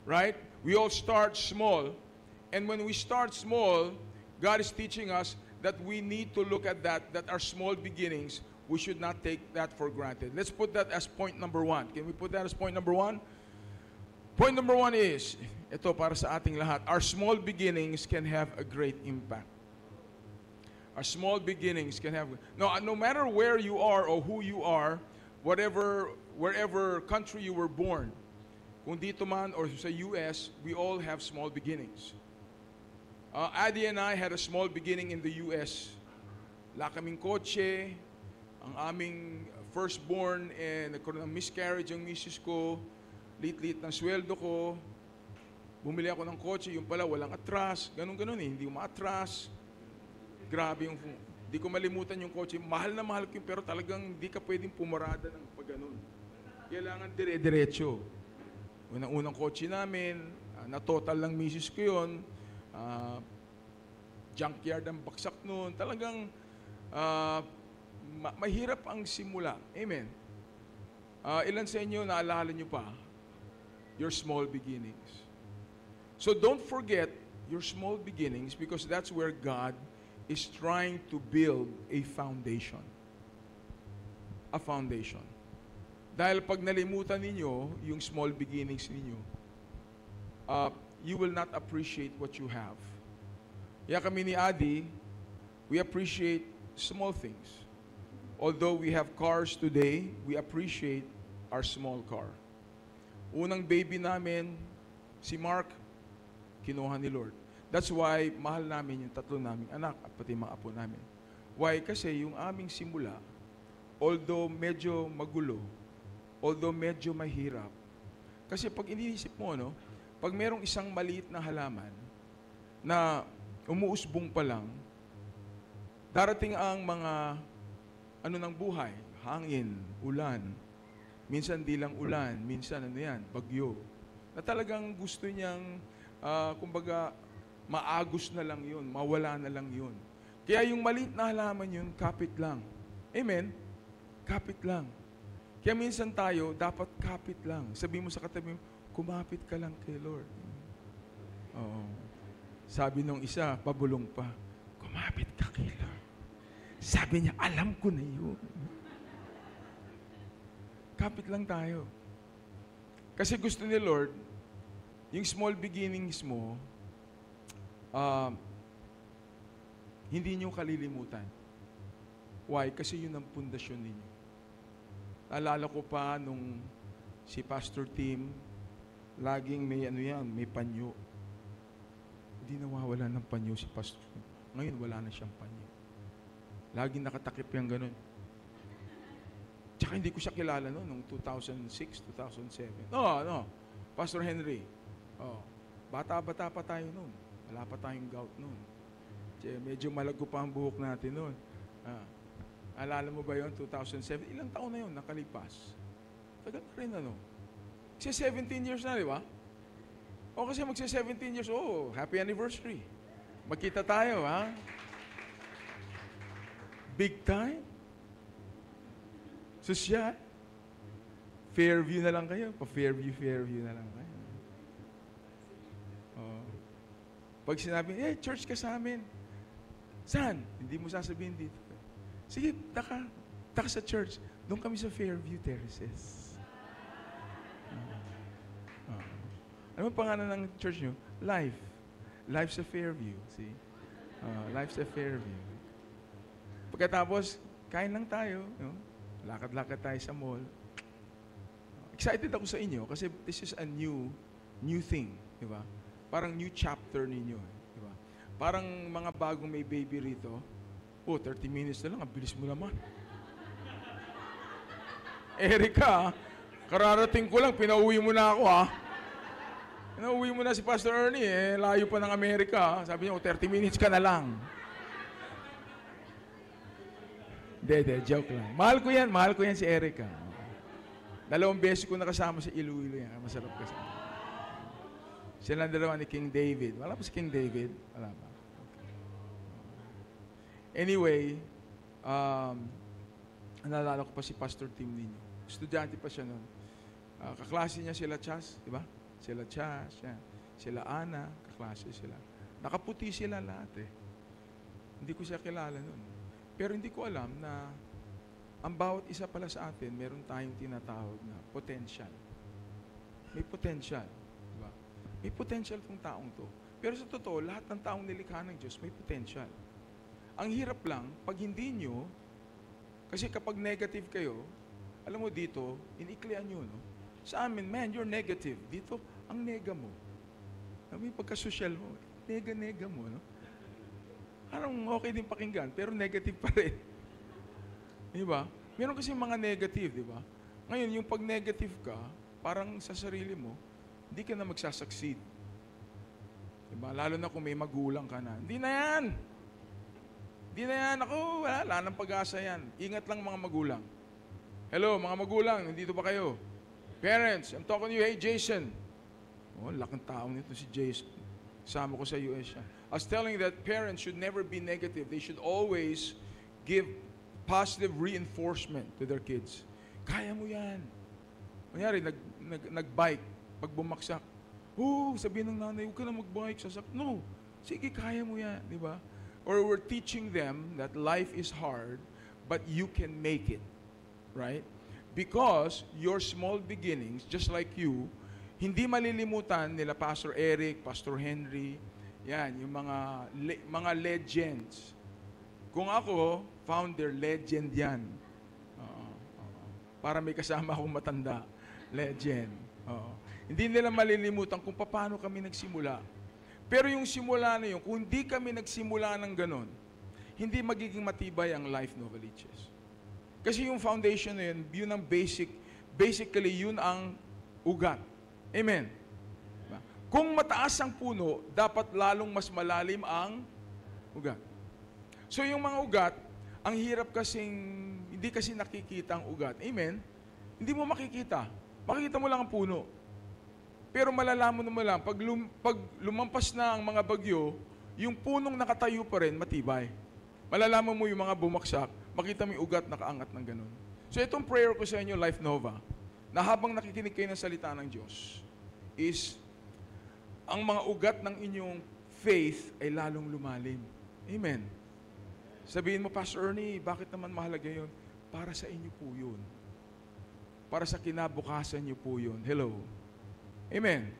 Right? We all start small. And when we start small, God is teaching us that we need to look at that our small beginnings, we should not take that for granted. Let's put that as point number 1. Can we put that as point number 1? Point number 1 is, ito para sa ating lahat, our small beginnings can have a great impact. Our small beginnings can have, no matter where you are or who you are, wherever country you were born, kung dito man or sa US, we all have small beginnings. Adi and I had a small beginning in the US. Wala kaming kotse, ang aming firstborn, nagkaroon ng miscarriage ang misis ko, liit-liit ng sweldo ko, bumili ako ng kotse, yung pala walang atras, ganun-ganun hindi umaatras. Grabe yung, di ko malimutan yung kotse, mahal na mahal ko yun, pero talagang di ka pwedeng pumarada ng pag ganun. Kailangan dire-diretso. Unang kotse namin, na total lang misis ko yun, junkyard ang baksak noon. Talagang mahirap ang simula. Amen. Ilan sa inyo naalala nyo pa your small beginnings? So don't forget your small beginnings, because that's where God is trying to build a foundation. A foundation. Dahil pag nalimutan ninyo yung small beginnings ninyo, you will not appreciate what you have. Kaya kami ni Adi, we appreciate small things. Although we have cars today, we appreciate our small car. Unang baby namin, si Mark, kinuha ni Lord. That's why mahal namin yung tatlo naming anak at pati mga apo namin. Why? Kasi yung aming simula, although medyo magulo, although medyo mahirap, kasi pag iniisip mo, no, pag merong isang maliit na halaman na umuusbong pa lang, darating ang mga ng buhay, hangin, ulan, minsan di lang ulan, minsan bagyo, na talagang gusto niyang, kumbaga, maagos na lang yun, mawala na lang yun. Kaya yung maliit na halaman yun, kapit lang. Amen? Kapit lang. Kaya minsan tayo, dapat kapit lang. Sabi mo sa katabi mo, kumapit ka lang kay Lord. Oo. Sabi nung isa, pabulong pa, kumapit ka kay Lord. Sabi niya, alam ko na yun. Kapit lang tayo. Kasi gusto ni Lord, yung small beginnings mo, hindi nyo kalilimutan. Why? Kasi yun ang pundasyon ninyo. Alala ko pa nung si Pastor Tim, laging may panyo. Hindi nawawala ng panyo si Pastor Tim. Ngayon wala na siyang panyo. Laging nakatakip yung ganun. Tsaka hindi ko siya kilala noong 2006, 2007. No. Pastor Henry. Bata-bata pa tayo noon. Wala pa tayong gout noon. Medyo malago pa ang buhok natin noon. Alala mo ba yon 2007? Ilang taon na yon nakalipas? Tagal na rin Kasi 17 years na, di ba? O kasi magsi 17 years, happy anniversary. Magkita tayo, ha? Big time. Sosyal. Fairview na lang kayo. Fairview na lang kayo. Pag sinabi, church ka sa amin. Saan? Hindi mo sasabihin dito. Sige, taka sa church. Doon kami sa Fairview Terraces. Ano ang pangalan ng church nyo? Life. Life sa Fairview. See? Life sa Fairview. Pagkatapos, kain lang tayo. Lakad-lakad tayo sa mall. Excited ako sa inyo kasi this is a new thing. Di ba? Parang new chapter ninyo. Di ba? Parang mga bagong may baby rito. 30 minutes na lang. Ang bilis mo naman. Erica, kararating ko lang. Pinauwi mo na ako, ha? Pinauwi mo na si Pastor Ernie, layo pa ng Amerika. Sabi niya, 30 minutes ka na lang. Hindi, joke lang. Mahal ko yan si Erica. 2 beses ko nakasama sa Iloilo yan. Masarap kasi. Sila dalawa ni King David. Wala pa si King David? Wala pa. Anyway, naalala ko pa si Pastor Tim ninyo. Estudyante pa siya noon. Kaklase niya sila Chas, di ba? Sila Chas, yan. Sila Ana, kaklase sila. Nakaputi sila lahat eh. Hindi ko siya kilala noon. Pero hindi ko alam na ang bawat isa pala sa atin, meron tayong tinatawag na potential. May potential. Di ba? May potential tong taong to. Pero sa totoo, lahat ng taong nilikha ng Diyos may potential. Ang hirap lang, pag hindi nyo, kasi kapag negative kayo, alam mo dito, iniklian nyo, no? Sa amin, man, you're negative. Dito, ang nega mo. Alam mo yung pagka-social mo, nega-nega mo, no? Parang okay din pakinggan, pero negative pa rin. Di ba? Meron kasi mga negative, di ba? Ngayon, yung pag negative ka, parang sa sarili mo, hindi ka na magsasucceed. Di ba? Lalo na kung may magulang ka na. Hindi na yan! Hindi na yan. Ako, wala nang pag-asa yan. Ingat lang mga magulang. Hello, mga magulang, nandito ba kayo? Parents, I'm talking to you. Hey, Jason. Oh, laking tao nito si Jason. Sama ko sa US siya. I was telling that parents should never be negative. They should always give positive reinforcement to their kids. Kaya mo yan. Kunyari, nag-bike, pag bumaksak, sabihin ng nanay, huwag ka na mag-bike, sasak. No, sige, kaya mo yan, di ba? Or we're teaching them that life is hard, but you can make it, right? Because your small beginnings, just like you, hindi malilimutan nila Pastor Eric, Pastor Henry, yan, yung mga legends. Kung ako, founder, legend yan. Para may kasama akong matanda. Legend. Hindi nila malilimutan kung paano kami nagsimula. Pero yung simula na yun, kung hindi kami nagsimula ng ganon, hindi magiging matibay ang Life Novaliches. Kasi yung foundation na yun, yun ang basically yun ang ugat. Amen? Kung mataas ang puno, dapat lalong mas malalim ang ugat. So yung mga ugat, ang hirap kasing, hindi kasi nakikita ang ugat. Amen? Hindi mo makikita. Makikita mo lang ang puno. Pero malalaman mo lang, pag lumampas na ang mga bagyo, yung punong nakatayo pa rin, matibay. Malalaman mo yung mga bumaksak, makita mo yung ugat nakaangat ng ganun. So itong prayer ko sa inyo, Life Nova, na habang nakikinig kayo ng salita ng Diyos, is ang mga ugat ng inyong faith ay lalong lumalim. Amen. Sabihin mo, Pastor Ernie, bakit naman mahalaga yun? Para sa inyo po yun. Para sa kinabukasan niyo po yun. Hello. Amen.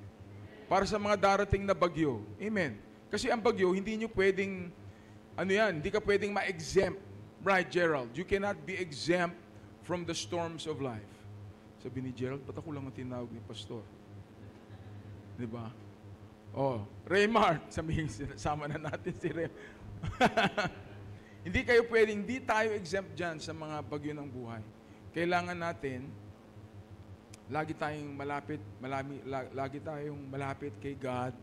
Para sa mga darating na bagyo. Amen. Kasi ang bagyo, hindi nyo pwedeng, hindi ka pwedeng ma-exempt. Right, Gerald? You cannot be exempt from the storms of life. Sabi ni Gerald, ba't ako lang ang tinawag ni Pastor? Di ba? Raymart, sabihin, sama na natin si Raymart. Hindi tayo exempt dyan sa mga bagyo ng buhay. Kailangan natin, lagi tayong malapit kay God,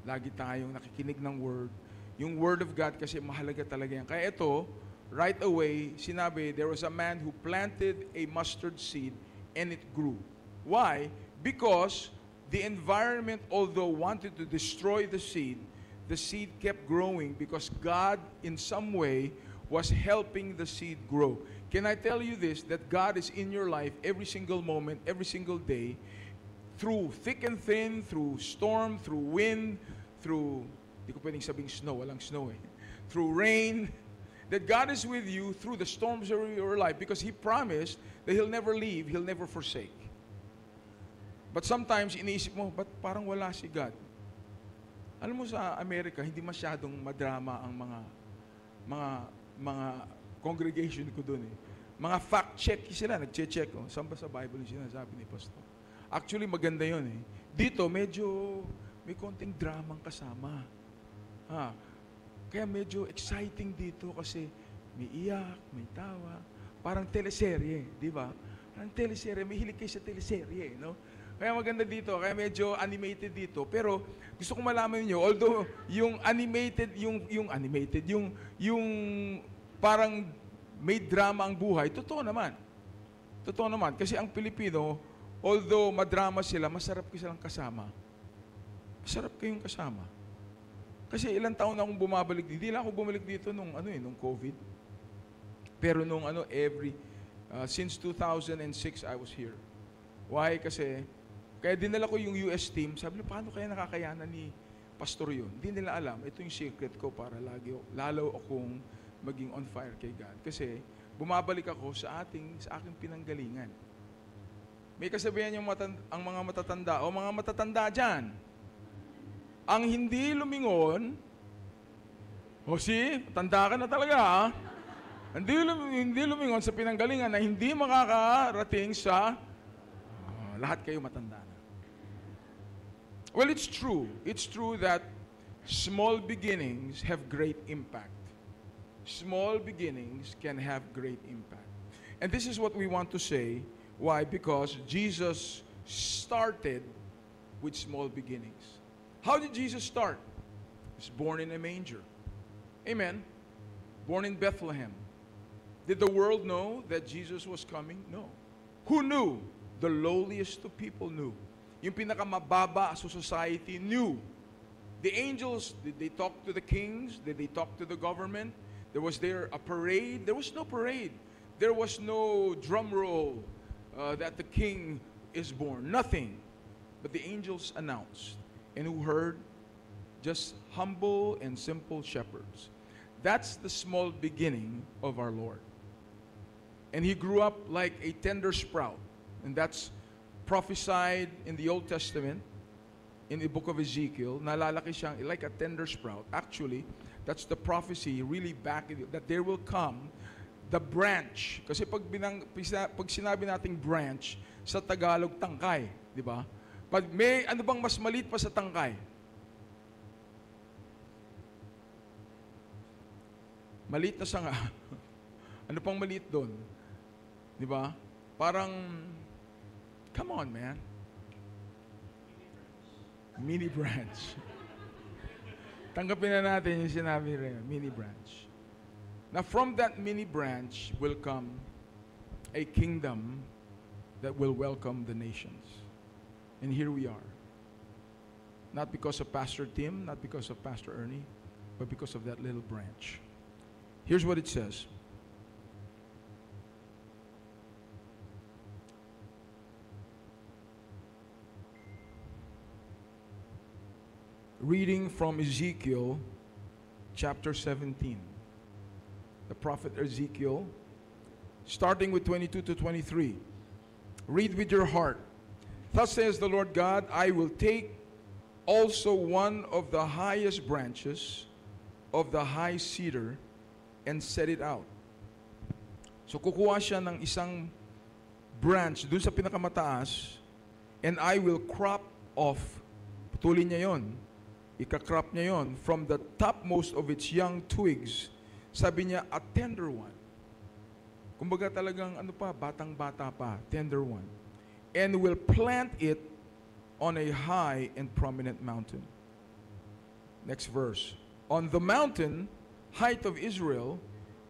lagi tayong nakikinig ng Word. Yung Word of God kasi mahalaga talaga yan. Kaya ito, right away, sinabi, there was a man who planted a mustard seed and it grew. Why? Because the environment, although wanted to destroy the seed kept growing because God, in some way, was helping the seed grow. Can I tell you this, that God is in your life every single moment, every single day, through thick and thin, through storm, through wind, through, di ko pwedeng sabing snow, walang snow eh, through rain, that God is with you through the storms of your life because He promised that He'll never leave, He'll never forsake. But sometimes, iniisip mo, ba't parang wala si God? Alam mo sa Amerika, hindi masyadong madrama ang mga congregation ko doon eh. Mga fact-check sila, nag-check. Saan ba sa Bible yung sinasabi ni Pastor? Actually, maganda yun eh. Dito, medyo may konting dramang kasama. Kaya medyo exciting dito kasi may iyak, may tawa. Parang teleserye, di ba? Parang teleserye, may hilig kayo sa teleserye, no? Kaya maganda dito, kaya medyo animated dito. Pero gusto kong malaman niyo, although yung animated, yung parang may drama ang buhay, totoo naman. Totoo naman. Kasi ang Pilipino, although madrama sila, masarap silang kasama. Masarap kayong kasama. Kasi ilang taon na akong bumabalik dito. Hindi lang ako bumalik dito nung COVID. Pero since 2006 I was here. Why? Kasi kaya dinala ko yung US team. Sabi nila, paano kaya nakakayanan ni Pastor yun? Hindi nila alam. Ito yung secret ko para lalo akong maging on fire kay God. Kasi bumabalik ako sa aking pinanggalingan. May kasabihan yung ang mga matatanda, o mga matatanda dyan, ang hindi lumingon, tanda ka na talaga, ha? Hindi lumingon sa pinanggalingan na hindi makakarating sa, lahat kayo matanda na. Well, it's true. It's true that small beginnings have great impact. Small beginnings can have great impact. And this is what we want to say. Why? Because Jesus started with small beginnings. How did Jesus start? He was born in a manger. Amen. Born in Bethlehem. Did the world know that Jesus was coming? No. Who knew? The lowliest of people knew. Yung pinakamababa sa society knew. The angels, did they talk to the kings? Did they talk to the government? Was there a parade? There was no parade. There was no drum roll that the king is born. Nothing. But the angels announced. And who heard? Just humble and simple shepherds. That's the small beginning of our Lord. And he grew up like a tender sprout. And that's prophesied in the Old Testament, in the book of Ezekiel. Nalalaki siyang like a tender sprout. Actually, that's the prophecy really back that there will come the branch. Kasi pag sinabi nating branch, sa Tagalog, tangkay. Di ba? Pag may ano bang mas maliit pa sa tangkay? Maliit na sanga. Ano pang maliit doon? Di ba? Parang, come on, man. Mini branch. Tanggapin na natin yung sinabi rin, mini branch. Now, from that mini branch will come a kingdom that will welcome the nations. And here we are. Not because of Pastor Tim, not because of Pastor Ernie, but because of that little branch. Here's what it says. Reading from Ezekiel chapter 17. The prophet Ezekiel, starting with 22 to 23. Read with your heart. Thus says the Lord God, I will take also one of the highest branches of the high cedar and set it out. So kukuha siya ng isang branch dun sa pinakamataas, and I will crop off, putulin niya yon, ika-crop niya yon, from the topmost of its young twigs, sabi niya, a tender one. Kumbaga talagang batang-bata pa, tender one. And will plant it on a high and prominent mountain. Next verse. On the mountain, height of Israel,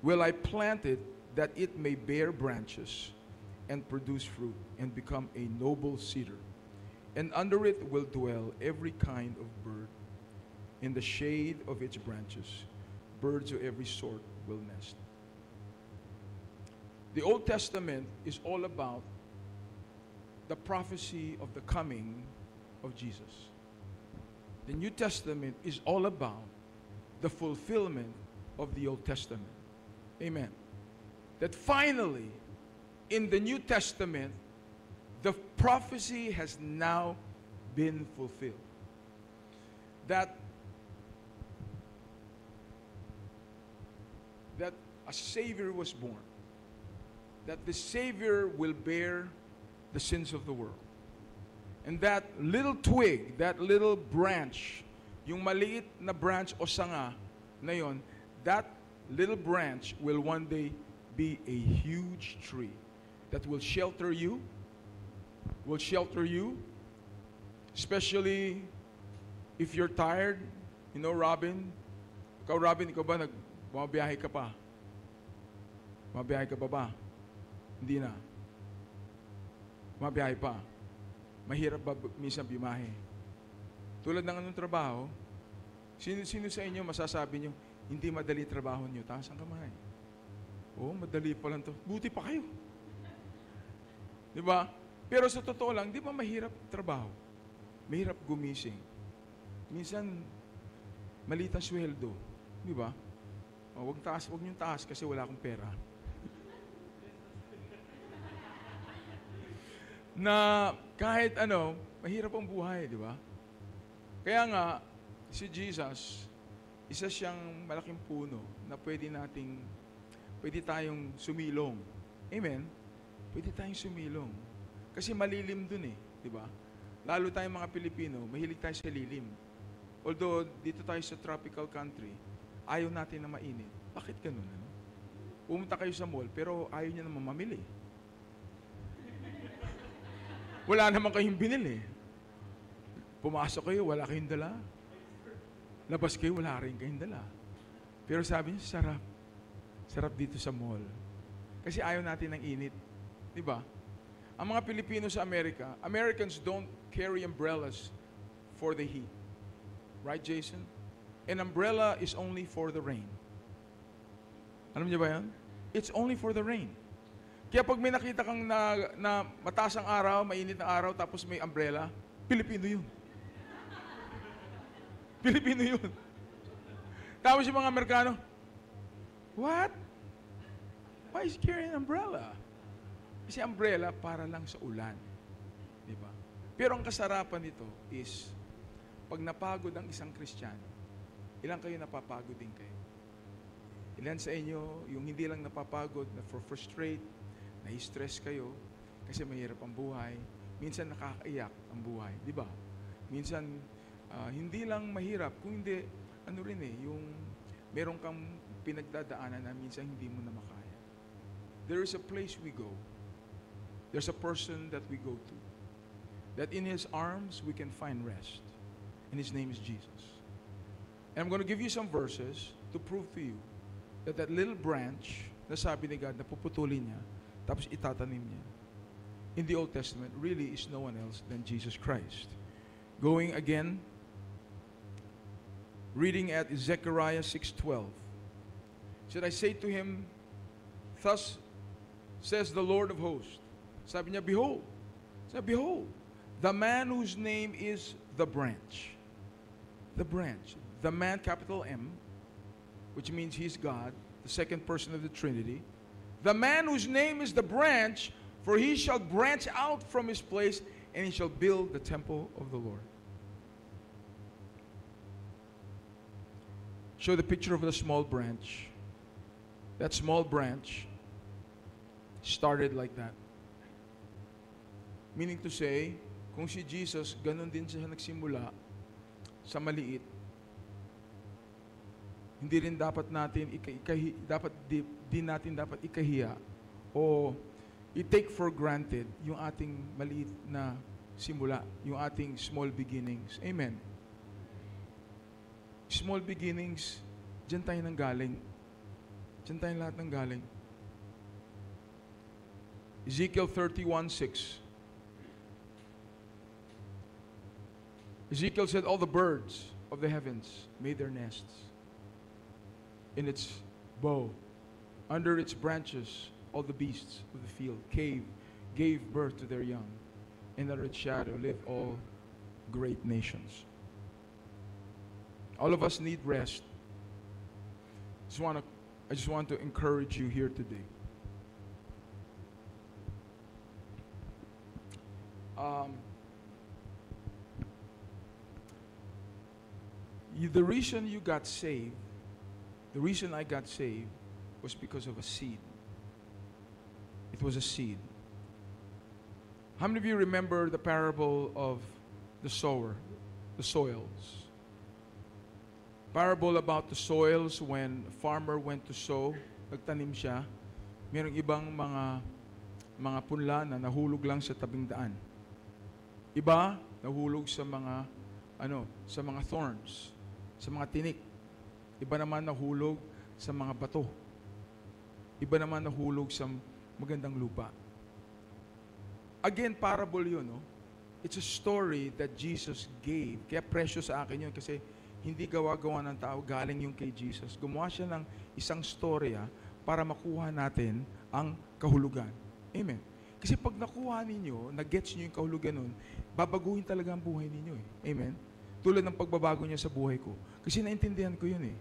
will I plant it that it may bear branches and produce fruit and become a noble cedar. And under it will dwell every kind of bird. In the shade of its branches, birds of every sort will nest. The Old Testament is all about the prophecy of the coming of Jesus. The New Testament is all about the fulfillment of the Old Testament. Amen. That finally, in the New Testament, the prophecy has now been fulfilled. That a Savior was born. That the Savior will bear the sins of the world. And that little twig, that little branch, yung maliit na branch o sanga na yon, that little branch will one day be a huge tree that will shelter you, especially if you're tired. You know, Robin, ikaw ba, bumabiyahe ka pa? Mabiyahe ka ba? Hindi na. Mabiyahe pa. Mahirap ba minsan bimahe? Tulad ng anong trabaho, sino sa inyo masasabi nyo, hindi madali trabaho nyo, taas ang kamay. Oo, madali pa lang to. Buti pa kayo. Di ba? Pero sa totoo lang, di ba mahirap trabaho? Mahirap gumising. Minsan, maliit ang sweldo. Di ba? O, wag niyong taas kasi wala akong pera. Na kahit ano, mahirap ang buhay, di ba? Kaya nga, si Jesus, isa siyang malaking puno na pwede tayong sumilong. Amen? Pwede tayong sumilong. Kasi malilim dun eh, di ba? Lalo tayong mga Pilipino, mahilig tayo sa lilim. Although, dito tayo sa tropical country, ayaw natin na mainit. Bakit ganun? Ano? Pumunta kayo sa mall, pero ayaw niya naman mamili. Wala naman kayong binili. Pumasok kayo, wala kayong dala. Labas kayo, wala rin kayong dala. Pero sabi niya, sarap. Sarap dito sa mall. Kasi ayaw natin ng init. Di ba? Ang mga Pilipino sa Amerika, Americans don't carry umbrellas for the heat. Right, Jason? An umbrella is only for the rain. Alam niyo ba yan? It's only for the rain. Kaya pag may nakita kang na mataas ang araw, mainit na araw, tapos may umbrella, Pilipino yun. Pilipino yun. Tapos yung mga Amerikano, what? Why is he carrying an umbrella? Kasi umbrella para lang sa ulan. Di ba? Pero ang kasarapan nito is, pag napagod ang isang Kristiyano, ilan kayo napapagod din kayo? Ilan sa inyo, yung hindi lang napapagod, na frustrate, na-stress kayo, kasi mahirap ang buhay. Minsan nakakaiyak ang buhay, di ba? Minsan, hindi lang mahirap, kung hindi, ano rin eh, yung meron kang pinagdadaanan na minsan hindi mo na makaya. There is a place we go. There's a person that we go to. That in His arms, we can find rest. And His name is Jesus. And I'm going to give you some verses to prove to you that that little branch na sabi ni God na puputulin niya, tapos itatanim niya, in the Old Testament, really is no one else than Jesus Christ. Going again, reading at Zechariah 6:12. Should I say to him, thus says the Lord of hosts. Sabi niya, behold. Sabi, behold, the man whose name is the branch. The branch. The man, capital M, which means He's God, the second person of the Trinity. The man whose name is the branch, for he shall branch out from his place, and he shall build the temple of the Lord. Show the picture of the small branch. That small branch started like that. Meaning to say, kung si Jesus, ganun din siya nagsimula sa maliit, hindi rin dapat natin di natin dapat ikahiya o i-take for granted yung ating maliit na simula, yung ating small beginnings. Amen. Small beginnings, dyan tayo nang galing. Dyan tayo lahat nang galing. Ezekiel 31:6. Ezekiel said, all the birds of the heavens made their nests in its bow. Under its branches, all the beasts of the field gave birth to their young. And under its shadow live all great nations. All of us need rest. I just want to encourage you here today. The reason you got saved, the reason I got saved was because of a seed. It was a seed. How many of you remember the parable of the sower, the soils? Parable about the soils when a farmer went to sow, nagtanim siya, mayroong ibang mga punla na nahulog lang sa tabing daan. Iba, nahulog sa mga thorns, sa mga tinik. Iba naman nahulog sa mga bato. Iba naman nahulog sa magandang lupa. Again, parable yun, no? It's a story that Jesus gave. Kaya precious sa akin yun kasi hindi gawa-gawa ng tao, galing yung kay Jesus. Gumawa siya ng isang storya para makuha natin ang kahulugan. Amen. Kasi pag nakuha ninyo, nag-gets nyo yung kahulugan nun, babaguhin talaga ang buhay ninyo. Amen. Tulad ng pagbabago niya sa buhay ko. Kasi naintindihan ko yun eh.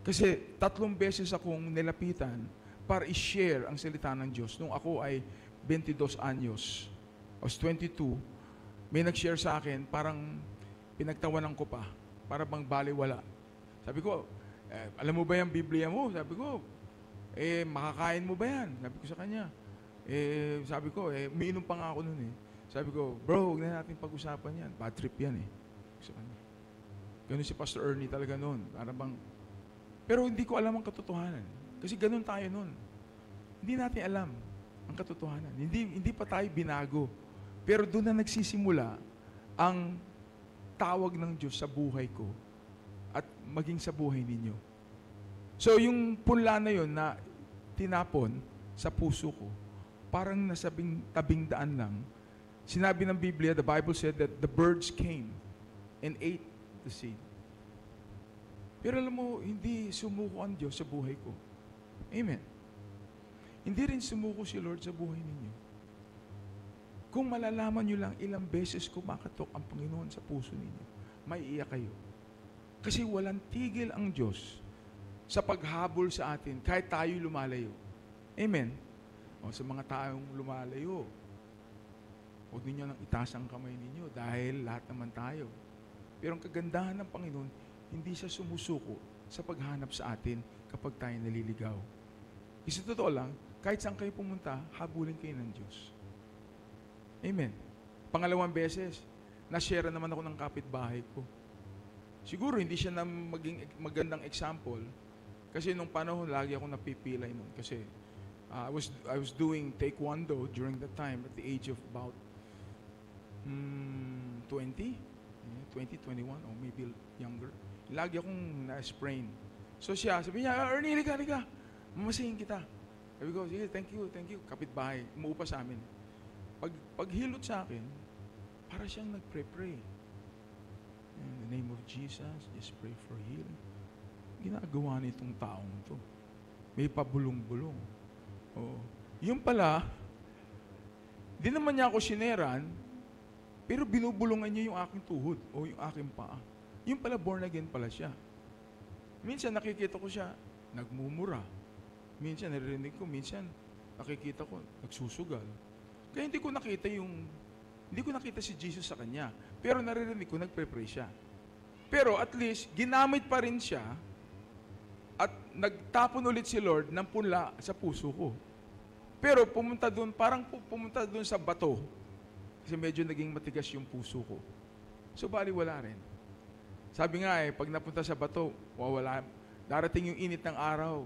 Kasi 3 beses akong nilapitan para i-share ang salita ng Diyos. Nung ako ay 22 anyos, I was 22, may nag-share sa akin, parang pinagtawanan ko pa, para bang baliwala. Sabi ko, alam mo ba yung Biblia mo? Sabi ko, makakain mo ba yan? Sabi ko sa kanya. Sabi ko, umiinom pa nga ako nun eh. Sabi ko, bro, huwag na natin pag-usapan yan. Bad trip yan eh. Sa kanya. Ganun si Pastor Ernie talaga nun. Para bang, pero hindi ko alam ang katotohanan. Kasi ganun tayo nun. Hindi natin alam ang katotohanan. Hindi pa tayo binago. Pero doon na nagsisimula ang tawag ng Diyos sa buhay ko at maging sa buhay ninyo. So yung punla na yun na tinapon sa puso ko, parang nasabing tabing daan lang. Sinabi ng Biblia, the Bible said that the birds came and ate the seed. Pero alam mo, hindi sumuko ang Diyos sa buhay ko. Amen. Hindi rin sumuko si Lord sa buhay ninyo. Kung malalaman nyo lang ilang beses kumakatok ang Panginoon sa puso ninyo, maiiyak kayo. Kasi walang tigil ang Diyos sa paghabol sa atin kahit tayo lumalayo. Amen. O sa mga taong lumalayo, huwag ninyo nang itaas ang kamay ninyo dahil lahat naman tayo. Pero ang kagandahan ng Panginoon, hindi siya sumusuko sa paghanap sa atin kapag tayo naliligaw. Kasi totoo lang, kahit saan kayo pumunta, habulin kayo ng Diyos. Amen. Pangalawang beses, na-share naman ako ng kapitbahay ko. Siguro hindi siya na maging magandang example kasi nung panahon lagi ako napipilay nun kasi I was doing taekwondo during that time at the age of about 20, 21 or maybe younger. Lagi akong na-sprain. So sabi niya, Ernie, halika. Mamasahin kita. Sabi ko, sige, thank you. Kapitbahay, umuupa sa amin. Pag hilot sa akin, para siyang nagpre-pray. In the name of Jesus, just pray for healing. Ginagawa nitong taong to. May pabulong-bulong. Oh. Yung pala, di naman niya ako sineran, pero binubulungan niya yung aking tuhod o yung aking paa. Yung pala, born again pala siya. Minsan nakikita ko siya, nagmumura. Minsan naririnig ko, minsan nakikita ko, nagsusugal. Kaya hindi ko nakita si Jesus sa kanya. Pero naririnig ko, nagpe-pray siya. Pero at least, ginamit pa rin siya at nagtapon ulit si Lord ng punla sa puso ko. Pero pumunta doon, parang pumunta doon sa bato. Kasi medyo naging matigas yung puso ko. So, baliwala rin. Sabi nga pag napunta sa bato, wawala. Darating yung init ng araw,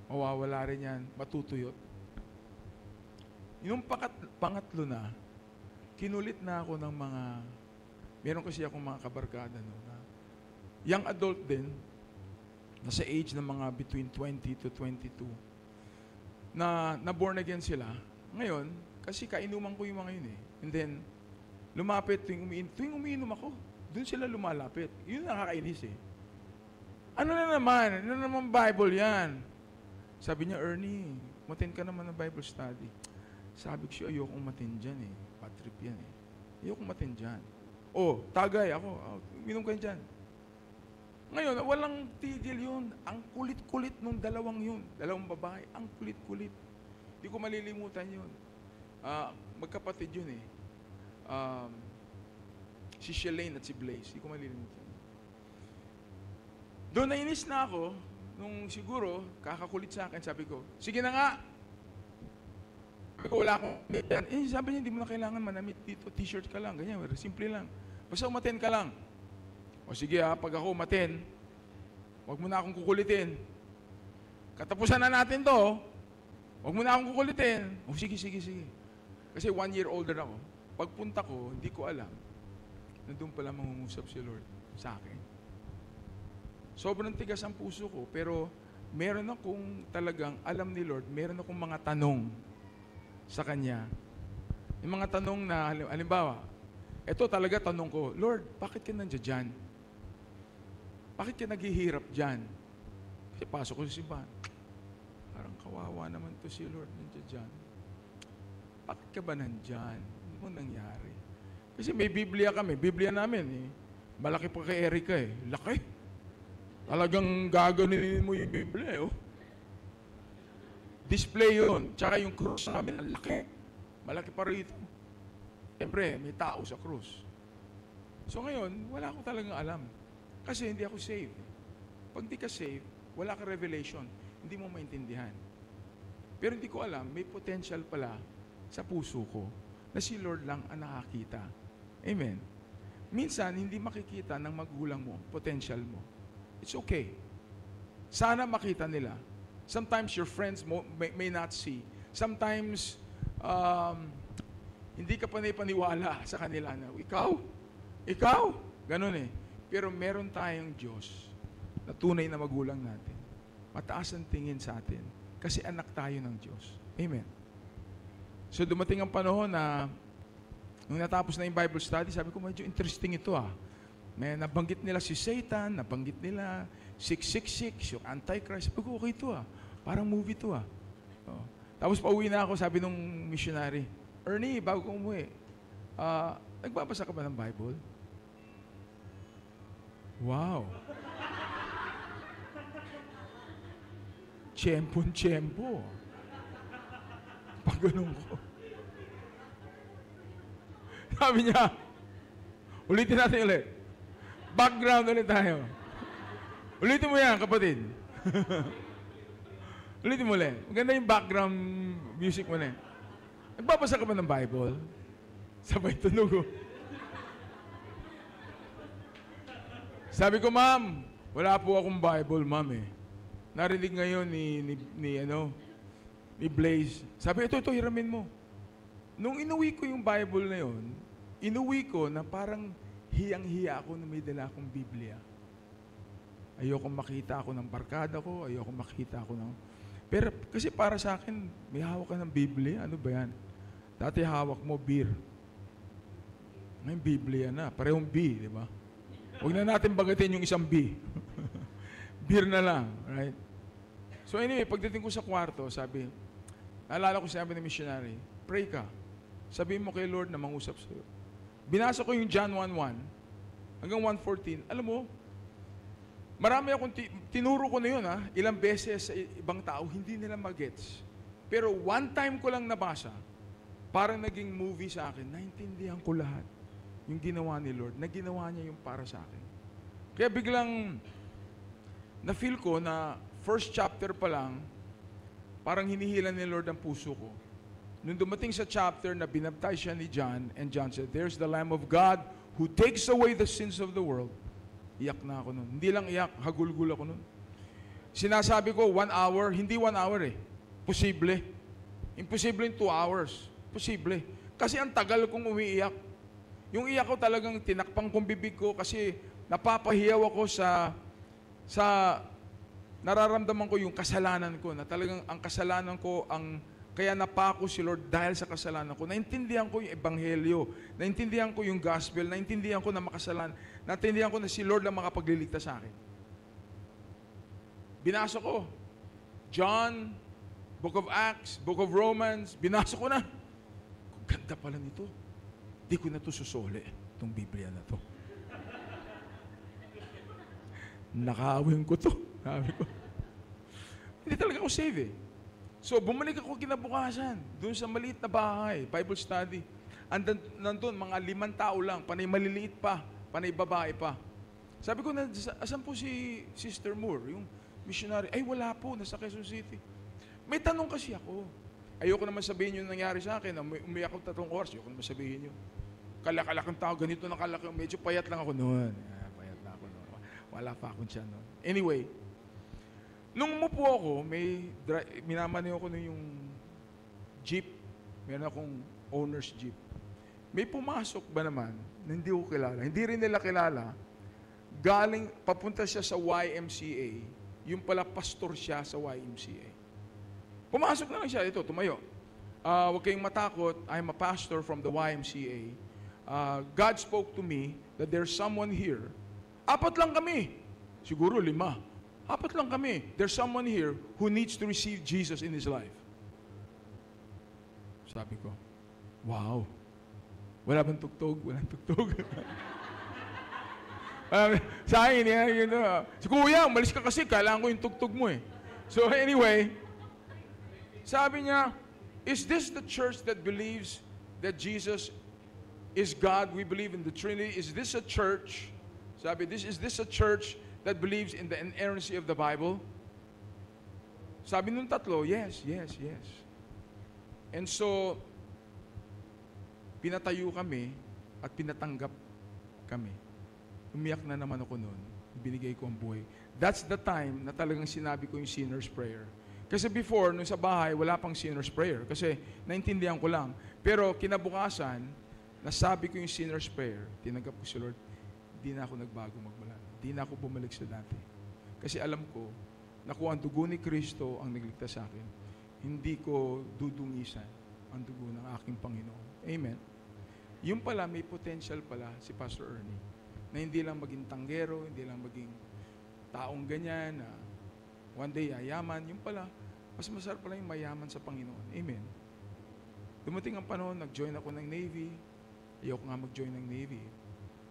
mawawala rin yan, matutuyot. Yung pangatlo na, kinulit na ako ng meron kasi akong mga kabarkada na young adult din, nasa age ng mga between 20 to 22, na born again sila. Ngayon, kasi kainuman ko yung mga yun eh. And then, lumapit tuwing umiinom ako, doon sila lumalapit. Yun nakakainis eh. Ano naman Bible yan? Sabi niya, Ernie, matin ka naman ng Bible study. Sabi ko siya, ayokong matin dyan eh. Bad trip yan eh. Ayokong matin dyan. Oh, tagay ako. Minom kayo dyan. Ngayon, walang tigil yun. Ang kulit-kulit nung dalawang babae. Ang kulit-kulit. Hindi ko malilimutan yun. Magkapatid yun eh. Si Shalane at si Blaze. Hindi ko malilimutan. Doon nainis na ako, nung siguro, kakakulit sa akin, sabi ko, sige na nga. Sabi ko, wala akong sabi niya, hindi mo na kailangan manamit dito, t-shirt ka lang, ganyan, simple lang. Basta umaten ka lang. O sige pag ako umaten, huwag mo na akong kukulitin. Katapusan na natin to, huwag mo na akong kukulitin. O sige. Kasi 1 year older ako. Pagpunta ko, hindi ko alam, na doon pala mangungusap si Lord sa akin. Sobrang tigas ang puso ko, pero meron akong talagang alam ni Lord, meron akong mga tanong sa Kanya. Yung mga tanong na, halimbawa, ito talaga tanong ko, Lord, bakit ka nandiyan dyan? Bakit ka naghihirap dyan? Kasi pasok ko sa simbahan. Parang kawawa naman to si Lord nandiyan dyan. Bakit ka ba nandyan? Ano nangyari? Kasi may Biblia kami. Biblia namin eh. Malaki pa kay Erica eh. Laki. Talagang gaganin mo yung Biblia eh. Oh. Display yun. Tsaka yung cross namin, ang laki. Malaki pa rito. Siyempre, may tao sa cross. So ngayon, wala ko talagang alam. Kasi hindi ako saved. Pag di ka saved, wala ka revelation. Hindi mo maintindihan. Pero hindi ko alam, may potential pala sa puso ko na si Lord lang ang nakakita. Amen. Minsan, hindi makikita ng magulang mo, potential mo. It's okay. Sana makita nila. Sometimes your friends may not see. Sometimes, hindi ka panay-paniwala sa kanila na, ikaw, ganun eh. Pero meron tayong Diyos na tunay na magulang natin. Mataas ang tingin sa atin kasi anak tayo ng Diyos. Amen. So dumating ang panahon na nung natapos na yung Bible study, sabi ko, medyo interesting ito ah. May nabanggit nila si Satan, nabanggit nila 666, yung Antichrist. Sabi ko, okay ito ah. Parang movie ito ah. Oh. Tapos pauwi na ako, sabi nung missionary, Ernie, bago ko umuwi, nagbabasa ka ba ng Bible? Wow. Tiyempon-tiyempo. Pag ganun ko. Sabi niya, ulitin natin ulit. Background ulit tayo. Ulitin mo yan, kapatid. Ulitin mo ulit. Maganda yung background music mo na. Nagbabasa ka ba ng Bible? Sabay tunog ko. Sabi ko, ma'am, wala po akong Bible, ma'am eh. Narinig ngayon ni Blaze. Sabi, ito, hiramin mo. Nung inuwi ko yung Bible na yun, inuwi ko na parang hiyang-hiya ako na may dala akong Biblia. Ayoko makita ako ng barkada ko, ayoko makita ako ng... Pero kasi para sa akin, may hawak ka ng Biblia, ano ba yan? Dati hawak mo, beer. Ngayon, Biblia na, parehong B, di ba? Huwag na natin bagatin yung isang B. Beer na lang, right? So anyway, pagdating ko sa kwarto, sabi, naalala ko sabi ng missionary, pray ka. Sabihin mo kay Lord na mangusap sa'yo. Binasa ko yung John 1:1 hanggang 1:14. Alam mo, marami akong tinuro ko na yun ha, ilang beses sa ibang tao, hindi nila magets. Pero one time ko lang nabasa, parang naging movie sa akin, naintindihan ko lahat yung ginawa ni Lord, na ginawa niya yung para sa akin. Kaya biglang na-feel ko na first chapter pa lang, parang hinihilan ni Lord ang puso ko. Nung dumating sa chapter na binaptize siya ni John, and John said, "There's the Lamb of God who takes away the sins of the world." Iyak na ako nun. Hindi lang iyak, hagulgul ako nun. Sinasabi ko, 1 hour, hindi 1 hour eh. Posible. Imposible in 2 hours. Posible. Kasi ang tagal kong umiiyak. Yung iyak ko talagang tinakpang kong bibig ko kasi napapahiyaw ako sa nararamdaman ko yung kasalanan ko, na talagang ang kasalanan ko, kaya napako si Lord dahil sa kasalanan ko. Naintindihan ko yung ebanghelyo, naintindihan ko yung gospel, naintindihan ko na makasalanan, naintindihan ko na si Lord lang makapagliligtas sa akin. Binasa ko, John, Book of Acts, Book of Romans, binasa ko na. Ganda pala nito. Di ko na ito susuli, itong Biblia na to. Nakaawin ko to. Sabi ko. Hindi talaga ako save eh. So, bumalik ako kinabukasan, doon sa maliit na bahay, Bible study. Nandun, mga 5 tao lang, panay maliliit pa, panay babae pa. Sabi ko, asan po si Sister Moore, yung missionary? Ay, wala po, nasa Quezon City. May tanong kasi ako. Ayoko naman sabihin yung nangyari sa akin, umiyak ako 3 oras, ayoko naman sabihin yun. Kalak-kalakang tao, ganito na kalak, medyo payat lang ako noon. Payat na ako noon. Wala pa akong tiyan noon. Anyway, nung umupo ako, minamaneho ko na yung jeep. Meron akong owner's jeep. May pumasok ba naman na hindi ko kilala? Hindi rin nila kilala. Galing, papunta siya sa YMCA. yung pala pastor siya sa YMCA. Pumasok na lang siya, ito, tumayo. Huwag kayong matakot, I'm a pastor from the YMCA. God spoke to me that there's someone here. 4 lang kami. Siguro 5. 4 lang kami. There's someone here who needs to receive Jesus in his life. Sabi ko, wow. Wala bang tugtog? Walang tugtog. Sa akin, si Kuya, umalis ka kasi, kailangan ko yung tugtog mo eh. So anyway, sabi niya, is this the church that believes that Jesus is God? We believe in the Trinity. Is this a church? Sabi, is this a church that believes in the inerrancy of the Bible? Sabi nung tatlo, yes. And so, pinatayo kami at pinatanggap kami. Umiyak na naman ako noon. Binigay ko ang buhay. That's the time na talagang sinabi ko yung sinner's prayer. Kasi before, nung sa bahay, wala pang sinner's prayer. Kasi naintindihan ko lang. Pero kinabukasan, nasabi ko yung sinner's prayer, tinanggap ko si Lord, di na ako nagbago magmula. Di na ako bumalik sa dati. Kasi alam ko, na kung ang dugo ni Kristo ang nagligtas sa akin, hindi ko dudungisan ang dugo ng aking Panginoon. Amen. Yung pala, may potential pala si Pastor Ernie na hindi lang maging tanggero, hindi lang maging taong ganyan, na one day yayaman. Yung pala, mas masarap pala yung mayaman sa Panginoon. Amen. Dumating ang panahon, nag-join ako ng Navy. Ayoko nga mag-join ng Navy.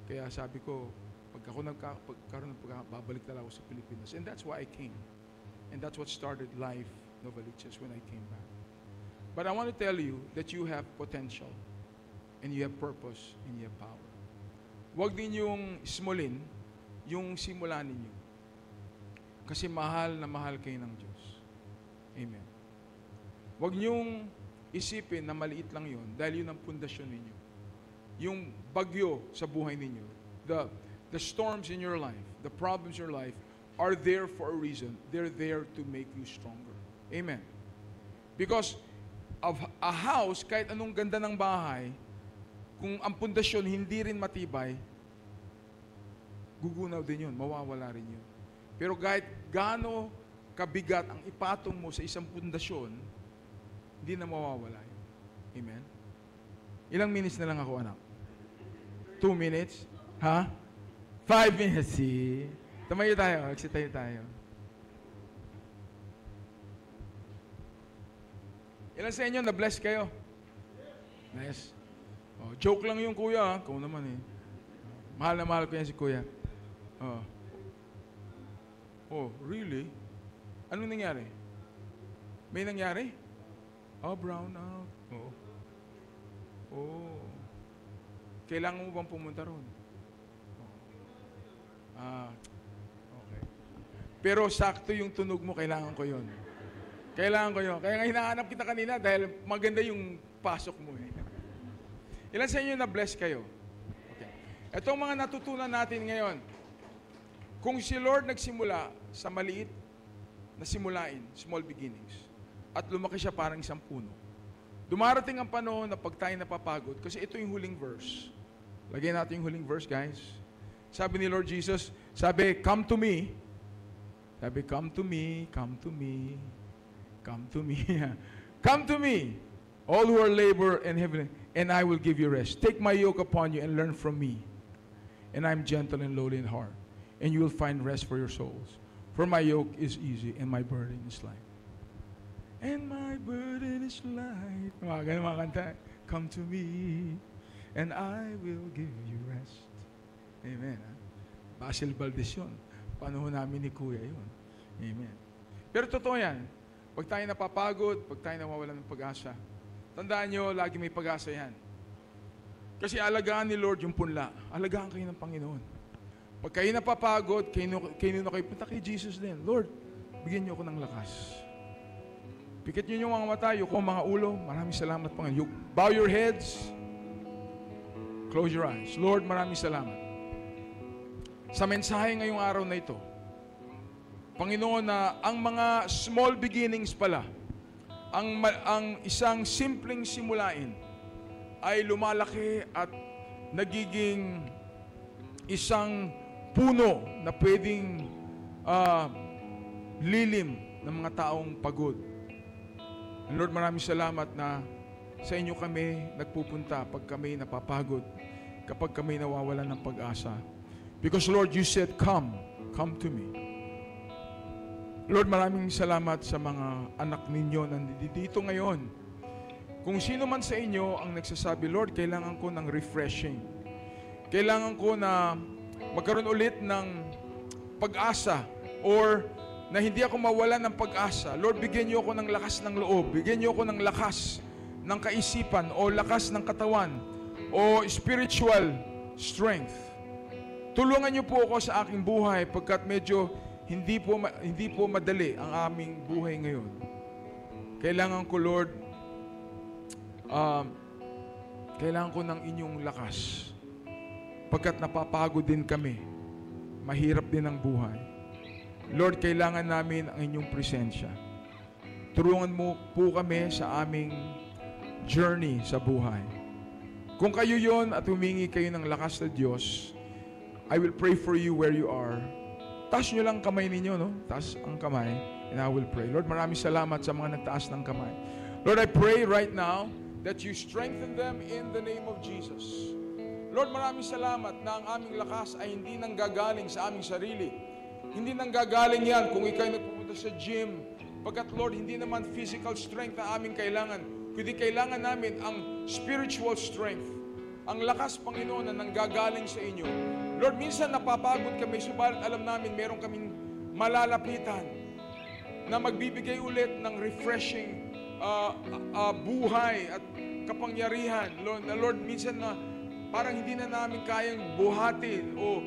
Kaya sabi ko, pag ako nagkaroon ng babalik talaga ako sa Pilipinas. And that's why I came. And that's what started Life Novaliches when I came back. But I want to tell you that you have potential. And you have purpose and you have power. Huwag ninyong smulin yung simula ninyo. Kasi mahal na mahal kayo ng Diyos. Amen. Huwag niyong isipin na maliit lang yun dahil yun ang pundasyon ninyo. Yung bagyo sa buhay ninyo, the storms in your life, the problems in your life are there for a reason. They're there to make you stronger. Amen. Because of a house, kahit anong ganda ng bahay, kung ang pundasyon hindi rin matibay, gugunaw din yun, mawawala rin yun. Pero kahit gaano kabigat ang ipatong mo sa isang pundasyon, hindi na mawawala yun. Amen? Ilang minutes na lang ako, anak? 2 minutes? Ha? 5 minutes, see? Tumayo tayo, tayo tayo. Ilan sa inyo na-bless kayo? Bless. Oh, joke lang yung kuya, ha? Kung naman eh. Mahal na mahal ko yan si kuya. Oh, really? Anong nangyari? May nangyari? Brown out. Oh. Kailangan mo bang pumunta ron? Okay. Pero sakto yung tunog mo, kailangan ko yun. Kailangan ko yun. Kaya nga hinahanap kita kanina dahil maganda yung pasok mo eh. Ilan sa inyo na-bless kayo? Okay. Itong mga natutunan natin ngayon, kung si Lord nagsimula sa maliit na simulain, small beginnings, at lumaki siya parang isang puno, dumarating ang panahon na pag tayo napapagod, kasi ito yung huling verse. Lagyan natin yung huling verse, guys. Sabi ni Lord Jesus, sabi, come to me. Sabi, come to me, come to me, come to me. Come to me, all who are labor and heavy, and I will give you rest. Take my yoke upon you and learn from me. And I'm gentle and lowly in heart, and you will find rest for your souls. For my yoke is easy and my burden is light. And my burden is light. Mga ganun mga kanta. Come to me, and I will give you rest. Amen. Basil Valdez yun. Panahon namin ni Kuya yun. Amen. Pero totoo yan. Pag tayo napapagod, pag tayo nawawalan ng pag-asa, tandaan nyo, lagi may pag-asa yan. Kasi alagaan ni Lord yung punla. Alagaan kayo ng Panginoon. Pag kayo napapagod, kayo punta kay Jesus din. Lord, bigyan niyo ako ng lakas. Pikit niyo yung mga mata, yung mga ulo. Maraming salamat, Panginoon. Bow your heads. Close your eyes. Lord, maraming salamat. Sa mensahe ngayong araw na ito, Panginoon, na ang mga small beginnings pala, ang isang simpleng simulain ay lumalaki at nagiging isang puno na pwedeng lilim ng mga taong pagod. And Lord, maraming salamat na sa inyo kami nagpupunta pag kami napapagod, kapag kami nawawalan ng pag-asa. Because Lord, you said, come to me. Lord, maraming salamat sa mga anak ninyo na dito ngayon. Kung sino man sa inyo ang nagsasabi, Lord, kailangan ko ng refreshing. Kailangan ko na magkaroon ulit ng pag-asa, or na hindi ako mawalan ng pag-asa. Lord, bigyan niyo ako ng lakas ng loob. Bigyan niyo ako ng lakas ng kaisipan o lakas ng katawan o spiritual strength. Tulungan niyo po ako sa aking buhay pagkat medyo hindi po madali ang aming buhay ngayon. Kailangan ko, Lord, kailangan ko ng inyong lakas pagkat napapagod din kami. Mahirap din ang buhay. Lord, kailangan namin ang inyong presensya. Tulungan mo po kami sa aming journey sa buhay. Kung kayo yon at humingi kayo ng lakas sa Diyos, I will pray for you where you are. Taas nyo lang kamay ninyo, no? Taas ang kamay, and I will pray. Lord, maraming salamat sa mga nagtaas ng kamay. Lord, I pray right now that you strengthen them in the name of Jesus. Lord, maraming salamat na ang aming lakas ay hindi nanggagaling sa aming sarili. Hindi nanggagaling yan kung ikaw'y nagpupunta sa gym. Pagkat Lord, hindi naman physical strength na aming kailangan, kundi kailangan namin ang spiritual strength. Ang lakas, Panginoon, na nanggagaling sa inyo. Lord, minsan napapagod kami, subalit alam namin meron kaming malalapitan na magbibigay ulit ng refreshing buhay at kapangyarihan. Lord, minsan na parang hindi na namin kayang buhatin o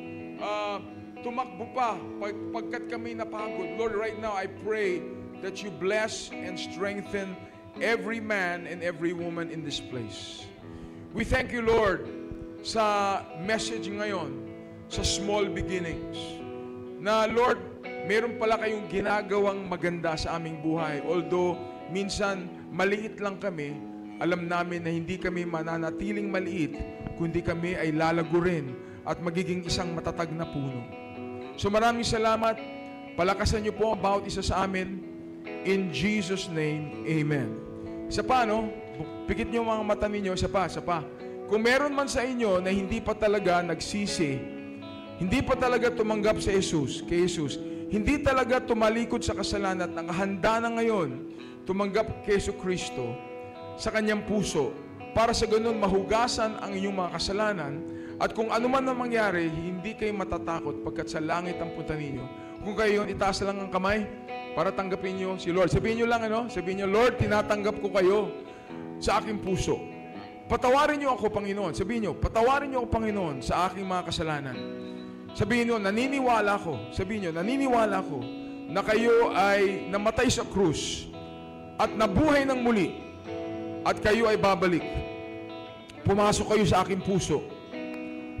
tumakbo pa pagkat kami napagod. Lord, right now I pray that you bless and strengthen every man and every woman in this place. We thank you, Lord, sa message ngayon, sa small beginnings. Na, Lord, meron pala kayong ginagawang maganda sa aming buhay. Although, minsan, maliit lang kami, alam namin na hindi kami mananatiling maliit, kundi kami ay lalago rin at magiging isang matatag na puno. So maraming salamat. Palakasan niyo po ang bawat isa sa amin. In Jesus' name, Amen. Isa pa, no? Pikit niyo mga mata ninyo. Isa pa. Kung meron man sa inyo na hindi pa talaga nagsisi, hindi pa talaga tumanggap kay Jesus, hindi talaga tumalikod sa kasalanan at nakahanda na ngayon tumanggap kay Kristo sa kanyang puso para sa ganun mahugasan ang inyong mga kasalanan, at kung ano man ang mangyari, hindi kayo matatakot pagkat sa langit ang punta ninyo. Kung kayo, itaas lang ang kamay para tanggapin niyo si Lord. Sabihin niyo lang, sabihin niyo, Lord, tinatanggap ko kayo sa aking puso. Patawarin niyo ako, Panginoon. Sabihin niyo, patawarin niyo ako, Panginoon, sa aking mga kasalanan. Sabihin niyo, naniniwala ko. Sabihin niyo, naniniwala ko na kayo ay namatay sa krus at nabuhay ng muli at kayo ay babalik. Pumasok kayo sa aking puso.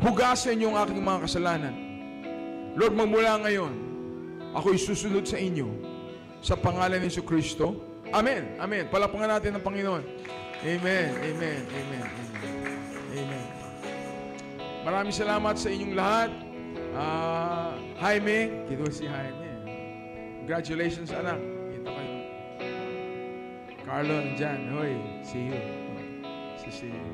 Hugasan niyo ang aking mga kasalanan. Lord, magmula ngayon, ako'y susunod sa inyo sa pangalan ni Kristo. Amen. Amen. Palapangan natin ang Panginoon. Amen. Amen. Amen. Amen. Amen. Maraming salamat sa inyong lahat. Jaime, kito si Jaime. Congratulations, anak. Kita kayo. Carlo, nandyan. Hoy, see you. See you.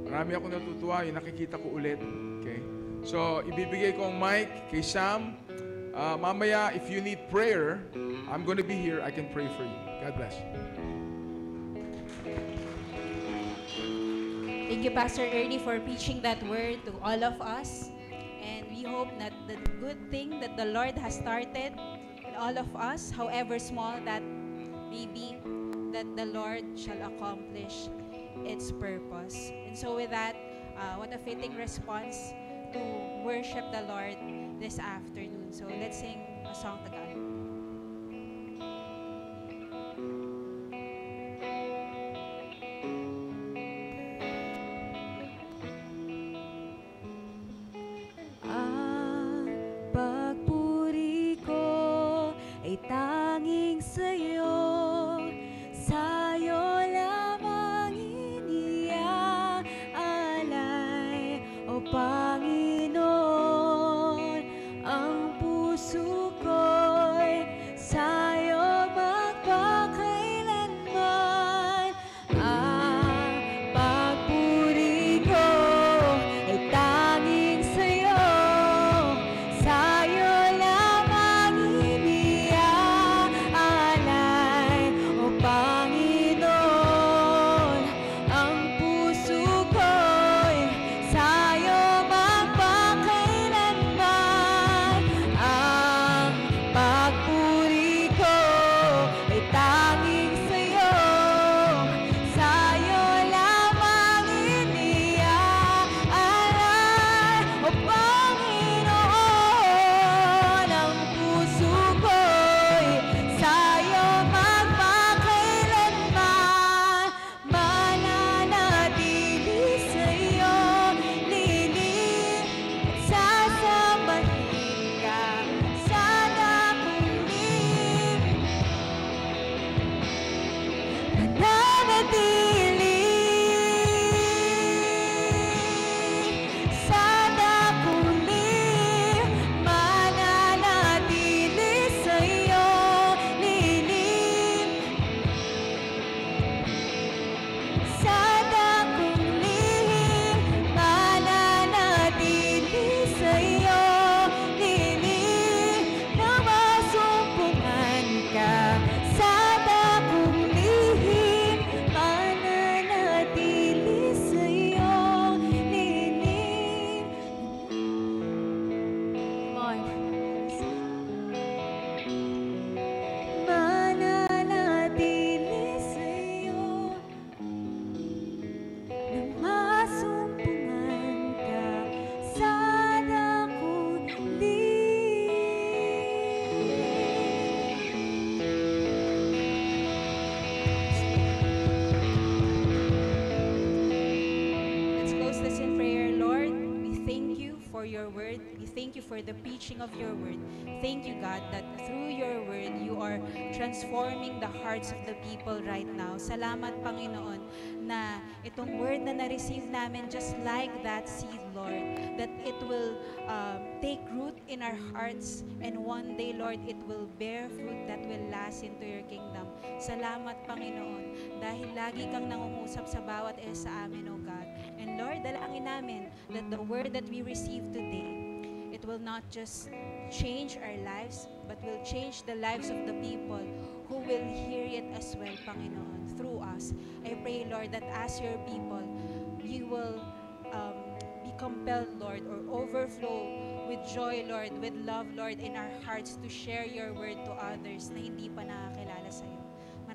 Marami ako natutuwa. Yung nakikita ko ulit. Okay? So, ibibigay ko ang mic kay Sam. Mamaya, if you need prayer, I'm gonna be here. I can pray for you. God bless. Thank you, Pastor Ernie, for preaching that word to all of us. And we hope that the good thing that the Lord has started in all of us, however small that may be, that the Lord shall accomplish its purpose. And so with that, what a fitting response to worship the Lord this afternoon. So let's sing a song to God. Ang pagpuri ko ay tanging sa'yo, sa'yo lamang iniaalay, O Panginoon, ang puso ko'y thank you for the preaching of your word. Thank you, God, that through your word, you are transforming the hearts of the people right now. Salamat, Panginoon, na itong word na na-receive namin just like that seed, Lord, that it will take root in our hearts, and one day, Lord, it will bear fruit that will last into your kingdom. Salamat, Panginoon, dahil lagi kang nangungusap sa bawat isa sa amin, O God. And Lord, dalangin namin that the word that we receive today, it will not just change our lives, but will change the lives of the people who will hear it as well, Panginoon, through us. I pray, Lord, that as your people, you will be compelled, Lord, or overflow with joy, Lord, with love, Lord, in our hearts to share your word to others na hindi pa nakakilala sa iyo.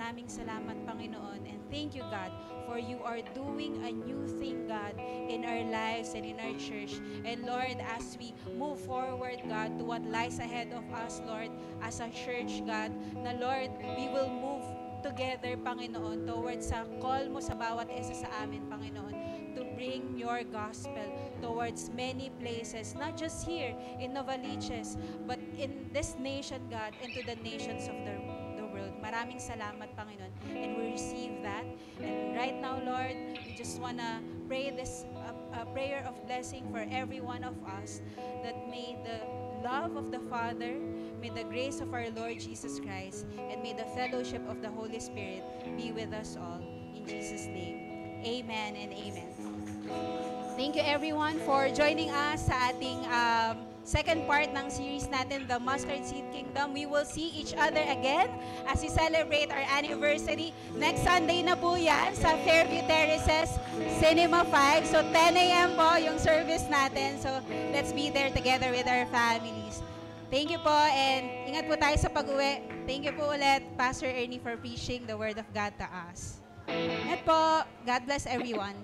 Maraming salamat, Panginoon, and thank you, God, for you are doing a new thing, God, in our lives and in our church. And Lord, as we move forward, God, to what lies ahead of us, Lord, as a church, God, na Lord, we will move together, Panginoon, towards sa call mo sa bawat isa sa amin, Panginoon, to bring your gospel towards many places, not just here in Novaliches, but in this nation, God, and to the nations of the world. Maraming salamat, Panginoon, and we receive that. And right now, Lord, we just want to pray this a prayer of blessing for every one of us, that may the love of the Father, may the grace of our Lord Jesus Christ, and may the fellowship of the Holy Spirit be with us all. In Jesus' name, amen and amen. Thank you everyone for joining us sa ating second part ng series natin, The Mustard Seed Kingdom. We will see each other again as we celebrate our anniversary. Next Sunday na po yan sa Fairview Terraces, Cinema 5. So 10 a.m. po yung service natin. So let's be there together with our families. Thank you po, and ingat po tayo sa pag-uwi. Thank you po ulit, Pastor Ernie, for preaching the Word of God to us. Ingat po. God bless everyone.